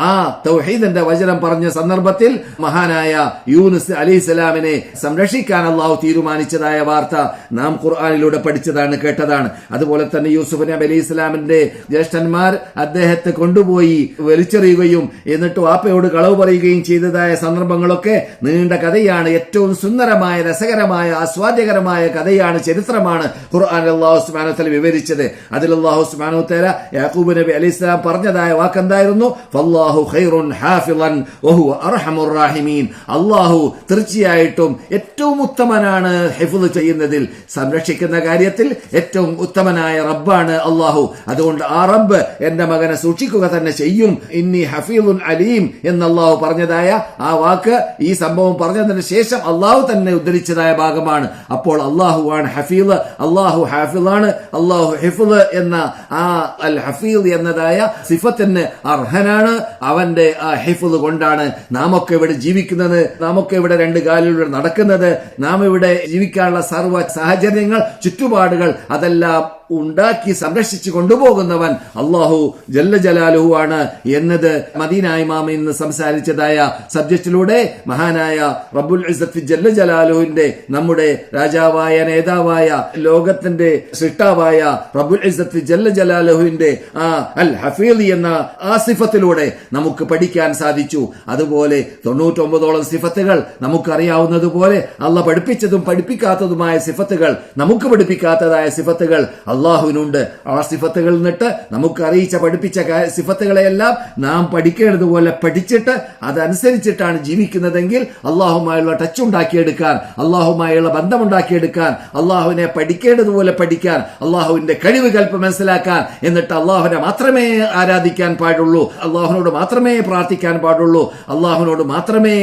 ആ തൗഹീദിന്റെ വചനം പറഞ്ഞ സന്ദർഭത്തിൽ മഹാനായ യൂനുസ് അലൈഹിസ്സലാമിനെ സംരക്ഷിക്കാൻ അള്ളാഹു തീരുമാനിച്ചതായ വാർത്ത നാം ഖുർആനിലൂടെ പഠിച്ചതാണ്, കേട്ടതാണ്. അതുപോലെ തന്നെ യൂസുഫ് നബി അലൈഹിസ്സലാമിന്റെ ജ്യേഷ്ഠന്മാർ അദ്ദേഹത്തെ കൊണ്ടുപോയി വലിച്ചെറിയുകയും എന്നിട്ട് വാപ്പയോട് കളവ് പറയുകയും ചെയ്തതായ സന്ദർഭങ്ങളൊക്കെ നീണ്ട കഥയാണ്. ഏറ്റവും സുന്ദരമായ, രസകരമായ, ആസ്വാദ്യകരമായ കഥയാണ്, ചരിത്രമാണ് ഖുർആനിൽ അല്ലാഹു സുബ്ഹാനഹു വ തആല വിവരിച്ചത്. അതിൽ അല്ലാഹു സുബ്ഹാനഹു വ തആല യാക്കൂബ് നബി അലൈഹിസ്സലാം പറഞ്ഞതായ വാക്കെന്തായിരുന്നു? ഫല്ലാഹു ഖൈറുൻ ഹാഫിളൻ വഹുവ അർഹമുർ റഹീമീൻ. അല്ലാഹു തീർച്ചയായിട്ടും ഏറ്റവും ഉത്തമനാണ് ഹിഫ്ള് ചെയ്യുന്നതിൽ, സംരക്ഷിക്കുന്ന കാര്യത്തിൽ ഏറ്റവും ഉത്തമനായ റബ്ബാണ് അല്ലാഹു. അതുകൊണ്ട് ആ റബ്ബ് എന്റെ മകനെ സൂക്ഷിക്കുക തന്നെ ചെയ്യും. ഇന്നി ഹഫീളുൻ അലീം എന്ന് അല്ലാഹു പറഞ്ഞതായ ആ വാക്ക് ഈ സംഭവം പറഞ്ഞതിന് ശേഷം അല്ലാഹു തന്നെ ഉദ്ധരിച്ചതായ ഭാഗമാണ്. അപ്പോൾ അല്ലാഹു ആണ് ഹഫീള്, അല്ലാഹു ഹാഫിളാണ്. അല്ലാഹു ഹിഫ്ള് എന്ന ആ അൽ ഹഫീൾ എന്നതായ സിഫത്തിന് അർഹനാണ്. അവന്റെ ആ ഹിഫ്ള് കൊണ്ടാണ് നാമൊക്കെ ഇവിടെ ജീവിക്കുന്നത്, നാമൊക്കെ ഇവിടെ രണ്ട് കാലിലൂടെ നടക്കുന്നത്, നാം ഇവിടെ ജീവിക്കാനുള്ള സർവ്വ സാഹചര്യങ്ങൾ, ചുറ്റുപാടുകൾ അതെല്ലാം ഉണ്ടാക്കി സംരക്ഷിച്ചു കൊണ്ടുപോകുന്നവൻ അല്ലാഹു ജല്ല ജലാലുഹു ആണ് എന്നത് മദീന ഇമാം ഇന്ന് സംസാരിച്ചതായ സബ്ജക്റ്റിലൂടെ മഹാനായ റബ്ബുൽ ഇസ്സത്ത് ജല്ല ജലാലുഹുവിന്റെ, നമ്മുടെ രാജാവായ നേതാവായ ലോകത്തിന്റെ സൃഷ്ടാവായ റബ്ബുൽ ഇസ്സത്ത് ജല്ല ജലാലുഹുവിന്റെ ആ അൽ ഹഫീളി എന്ന ആ സിഫത്തിലൂടെ നമുക്ക് പഠിക്കാൻ സാധിച്ചു. അതുപോലെ 99ഓളം സിഫത്തുകൾ നമുക്കറിയാവുന്നതുപോലെ അള്ളാഹ് പഠിപ്പിച്ചതും പഠിപ്പിക്കാത്തതുമായ സിഫത്തുകൾ, നമുക്ക് പഠിപ്പിക്കാത്തതായ സിഫത്തുകൾ അള്ളാഹുവിനുണ്ട്. ആ സിഫത്തുകളിൽ നിന്നിട്ട് നമുക്ക് അറിയിച്ച പഠിപ്പിച്ച സിഫത്തുകളെയെല്ലാം നാം പഠിക്കേണ്ടതുപോലെ പഠിച്ചിട്ട് അതനുസരിച്ചിട്ടാണ് ജീവിക്കുന്നതെങ്കിൽ അള്ളാഹുമായുള്ള ടച്ച് ഉണ്ടാക്കിയെടുക്കാൻ, അള്ളാഹുമായുള്ള ബന്ധമുണ്ടാക്കിയെടുക്കാൻ, അള്ളാഹുവിനെ പഠിക്കേണ്ടതുപോലെ പഠിക്കാൻ, അള്ളാഹുവിന്റെ കഴിവ് കൽപ്പ് മനസ്സിലാക്കാൻ, എന്നിട്ട് അള്ളാഹുവിനെ മാത്രമേ ആരാധിക്കാൻ പാടുള്ളൂ, അള്ളാഹുവിനോട് മാത്രമേ പ്രാർത്ഥിക്കാൻ പാടുള്ളൂ, അള്ളാഹുവിനോട് മാത്രമേ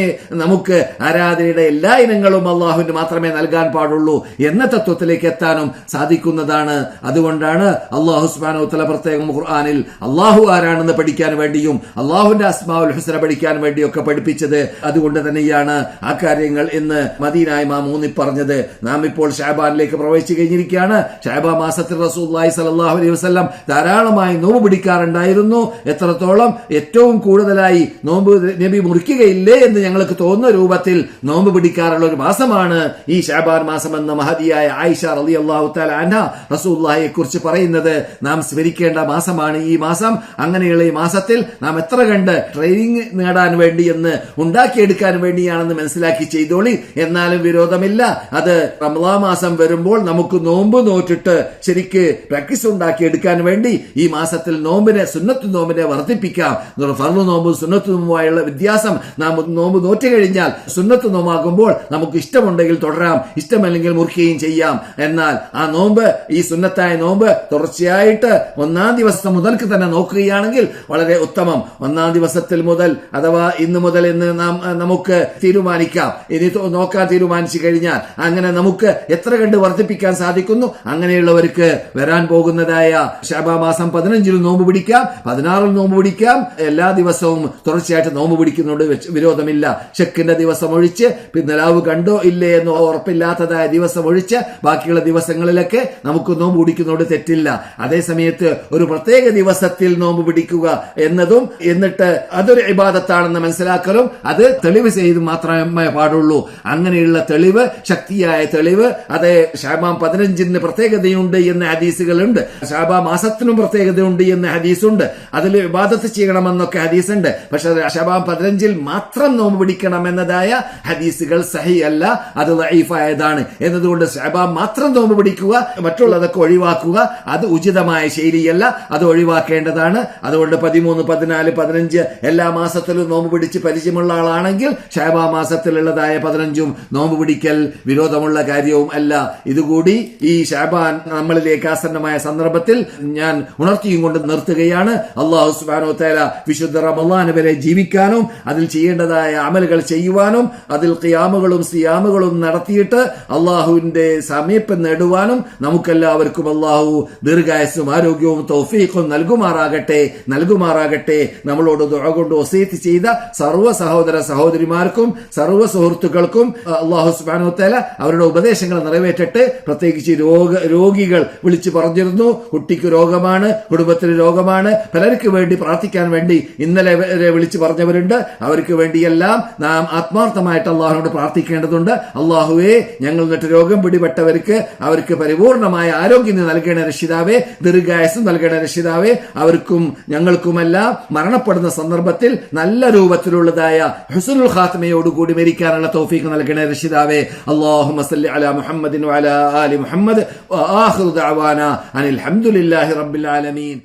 നമുക്ക് ആരാധനയുടെ എല്ലാ ഇനങ്ങളും അള്ളാഹുവിന് മാത്രമേ നൽകാൻ പാടുള്ളൂ എന്ന തത്വത്തിലേക്ക് എത്താനും സാധിക്കുന്നതാണ്. അതുകൊണ്ടാണ് അല്ലാഹു സുബ്ഹാനഹു വ തആല പ്രത്യേകം ഖുർആനിൽ അല്ലാഹു ആരാണെന്ന് പഠിക്കാൻ വേണ്ടിയും അല്ലാഹുവിന്റെ അസ്മാഉൽ ഹുസ്ന പഠിക്കാൻ വേണ്ടിയൊക്കെ പഠിപ്പിച്ചത്. അതുകൊണ്ട് തന്നെയാണ് ആ കാര്യങ്ങൾ ഇന്ന് മദീന ഇമാം ഊന്നി പറഞ്ഞത്. നാം ഇപ്പോൾ ശഅബാനിലേക്ക് പ്രവേശിച്ചു കഴിഞ്ഞിരിക്കുകയാണ്. ശഅബാൻ മാസത്തിൽ റസൂലുള്ളാഹി സ്വല്ലല്ലാഹു അലൈഹി വസല്ലം ധാരാളമായി നോമ്പ് പിടിക്കാറുണ്ടായിരുന്നു. എത്രത്തോളം? ഏറ്റവും കൂടുതലായി നോമ്പ് നബി മുറിക്കുകയില്ലേ എന്ന് ഞങ്ങൾക്ക് തോന്നുന്ന രൂപത്തിൽ നോമ്പ് പിടിക്കാറുള്ള ഒരു മാസമാണ് ഈ ശഅബാൻ മാസം എന്ന് മഹദിയായ ആയിഷ റളിയല്ലാഹു തആല അൻഹ റസൂലുള്ളാഹിയെ കുറിച്ച് പറയുന്നത് നാം സ്മരിക്കേണ്ട മാസമാണ് ഈ മാസം. അങ്ങനെയുള്ള ഈ മാസത്തിൽ നാം എത്ര കണ്ട് ട്രെയിനിങ് നേടാൻ വേണ്ടി എന്ന് ഉണ്ടാക്കിയെടുക്കാൻ വേണ്ടിയാണെന്ന് മനസ്സിലാക്കി ചെയ്തോളി. എന്നാലും വിരോധമില്ല. അത് റമളാൻ മാസം വരുമ്പോൾ നമുക്ക് നോമ്പ് നോറ്റിട്ട് ശരിക്ക് പ്രാക്ടീസ് ഉണ്ടാക്കിയെടുക്കാൻ വേണ്ടി ഈ മാസത്തിൽ നോമ്പിനെ, സുന്നത്ത് നോമ്പിനെ വർദ്ധിപ്പിക്കാം. ഫർള് നോമ്പും സുന്നത്ത് നോമ്പുമായുള്ള വ്യത്യാസം, നാം നോമ്പ് നോറ്റ് കഴിഞ്ഞാൽ സുന്നത്ത് നോമ്പാകുമ്പോൾ നമുക്ക് ഇഷ്ടമുണ്ടെങ്കിൽ തുടരാം, ഇഷ്ടമല്ലെങ്കിൽ മുറിക്കുകയും ചെയ്യാം. എന്നാൽ ആ നോമ്പ്, ഈ സുന്നത്തായ നോമ്പ് തുടർച്ചയായിട്ട് 1-ാം ദിവസം മുതൽക്ക് തന്നെ നോക്കുകയാണെങ്കിൽ വളരെ ഉത്തമം. 1-ാം ദിവസത്തിൽ മുതൽ അഥവാ ഇന്ന് മുതൽ എന്ന് നമുക്ക് തീരുമാനിക്കാം. ഇനി നോക്കാൻ തീരുമാനിച്ചു കഴിഞ്ഞാൽ അങ്ങനെ നമുക്ക് എത്ര കണ്ട് വർദ്ധിപ്പിക്കാൻ സാധിക്കുന്നു. അങ്ങനെയുള്ളവർക്ക് വരാൻ പോകുന്നതായ ശഅബാൻ മാസം 15 നോമ്പ് പിടിക്കാം, 16 നോമ്പ് പിടിക്കാം. എല്ലാ ദിവസവും തുടർച്ചയായിട്ട് നോമ്പ് പിടിക്കുന്നതുകൊണ്ട് വിരോധമില്ല. ശക്കിന്റെ ദിവസം ഒഴിച്ച്, നിലാവ് കണ്ടോ ഇല്ലേ എന്ന് ഉറപ്പില്ലാത്തതായ ദിവസം ഒഴിച്ച് ബാക്കിയുള്ള ദിവസങ്ങളിലൊക്കെ നമുക്ക് നോമ്പ് പിടിക്കുന്നതോട് തെറ്റില്ല. അതേ സമയത്ത് ഒരു പ്രത്യേക ദിവസത്തിൽ നോമ്പ് പിടിക്കുക എന്നതും എന്നിട്ട് അതൊരു ഇബാദത്താണെന്ന് മനസ്സിലാക്കലും അത് തെളിവ് ചെയ്ത് മാത്രമേ പാടുള്ളൂ. അങ്ങനെയുള്ള തെളിവ്, ശക്തിയായ തെളിവ്, അത് ശഅബാൻ 15 പ്രത്യേകതയുണ്ട് എന്ന ഹദീസുകളുണ്ട്, ശഅബാൻ മാസത്തിനും പ്രത്യേകതയുണ്ട് എന്ന ഹദീസുണ്ട്, അതിൽ ഇബാദത്ത് ചെയ്യണമെന്നൊക്കെ ഹദീസുണ്ട്. പക്ഷെ ശഅബാൻ 15 മാത്രം നോമ്പ് പിടിക്കണം എന്നതായ ഹദീസുകൾ സഹിഹല്ല, അത് ദഈഫായതാണ്. എന്നതുകൊണ്ട് ശഅബാൻ മാത്രം നോമ്പ് പിടിക്കുക, മറ്റുള്ളതൊക്കെ ഒഴിവാക്കുക, അത് ഉചിതമായ ശൈലിയല്ല, അത് ഒഴിവാക്കേണ്ടതാണ്. അതുകൊണ്ട് 13, 14, 15 എല്ലാ മാസത്തിലും നോമ്പ് പിടിച്ച് പരിചയമുള്ള ആളാണെങ്കിൽ ശഅബാൻ മാസത്തിലുള്ളതായ 15 നോമ്പ് പിടിക്കൽ വിരോധമുള്ള കാര്യവും അല്ല. ഇതുകൂടി ഈ ശഅബാൻ നമ്മളിലേക്ക് ആസന്നമായ സന്ദർഭത്തിൽ ഞാൻ ഉണർത്തിയും കൊണ്ട് നിർത്തുകയാണ്. അല്ലാഹു സുബ്ഹാനഹു വ തആല വിശുദ്ധ റമളാൻ വരെ ജീവിക്കാനും അതിൽ ചെയ്യേണ്ടതായ അമലുകൾ ചെയ്യുവാനും അതിൽ ഖിയാമുകളും സിയാമുകളും നടത്തിയിട്ട് അള്ളാഹുവിന്റെ സമീപം നേടുവാനും നമുക്കെല്ലാവർക്കും അള്ളാഹു ദീർഘായുസ്സും ആരോഗ്യവും തൗഫീഖും നൽകുമാറാകട്ടെ. നമ്മളോട് ദുആ കൊണ്ട് വസീയത്ത് ചെയ്ത സർവ്വ സഹോദര സഹോദരിമാർക്കും സർവ്വ സുഹൃത്തുക്കൾക്കും അള്ളാഹു സുബ്ഹാനഹു വ തആല അവരുടെ ഉപദേശങ്ങൾ നിറവേറ്റട്ടെ. പ്രത്യേകിച്ച് രോഗികൾ വിളിച്ചു പറഞ്ഞിരുന്നു, കുട്ടിക്ക് രോഗമാണ്, കുടുംബത്തിന് രോഗമാണ്, പലർക്ക് വേണ്ടി പ്രാർത്ഥിക്കാൻ വേണ്ടി ഇന്നലെ വരെ വിളിച്ചു പറഞ്ഞവരുണ്ട്. അവർക്ക് വേണ്ടിയെല്ലാം നാം ആത്മാർത്ഥമായിട്ട് അള്ളാഹുവിനോട് പ്രാർത്ഥിക്കേണ്ടതുണ്ട്. അള്ളാഹുവേ, ഞങ്ങൾ എന്നിട്ട് രോഗം പിടിപെട്ടവർക്ക് അവർക്ക് പരിപൂർണമായ ആരോഗ്യം നൽകണ രക്ഷിതാവേ, ദീർഘായുസ്സും നൽകണ രക്ഷിതാവേ, അവർക്കും ഞങ്ങൾക്കുമെല്ലാം മരണപ്പെടുന്ന സന്ദർഭത്തിൽ നല്ല രൂപത്തിലുള്ളതായ ഹുസ്നുൽ ഖാത്തിമയോടുകൂടി മരിക്കാനുള്ള തൗഫീഖ് നൽകണ രക്ഷിതാവേ. അല്ലാഹുമ്മ സല്ലി അലാ മുഹമ്മദിൻ വഅലാ ആലി മുഹമ്മദ് വആഖിറു ദഅവാനാ അനിൽ ഹംദുലില്ലാഹി റബ്ബിൽ ആലമീൻ.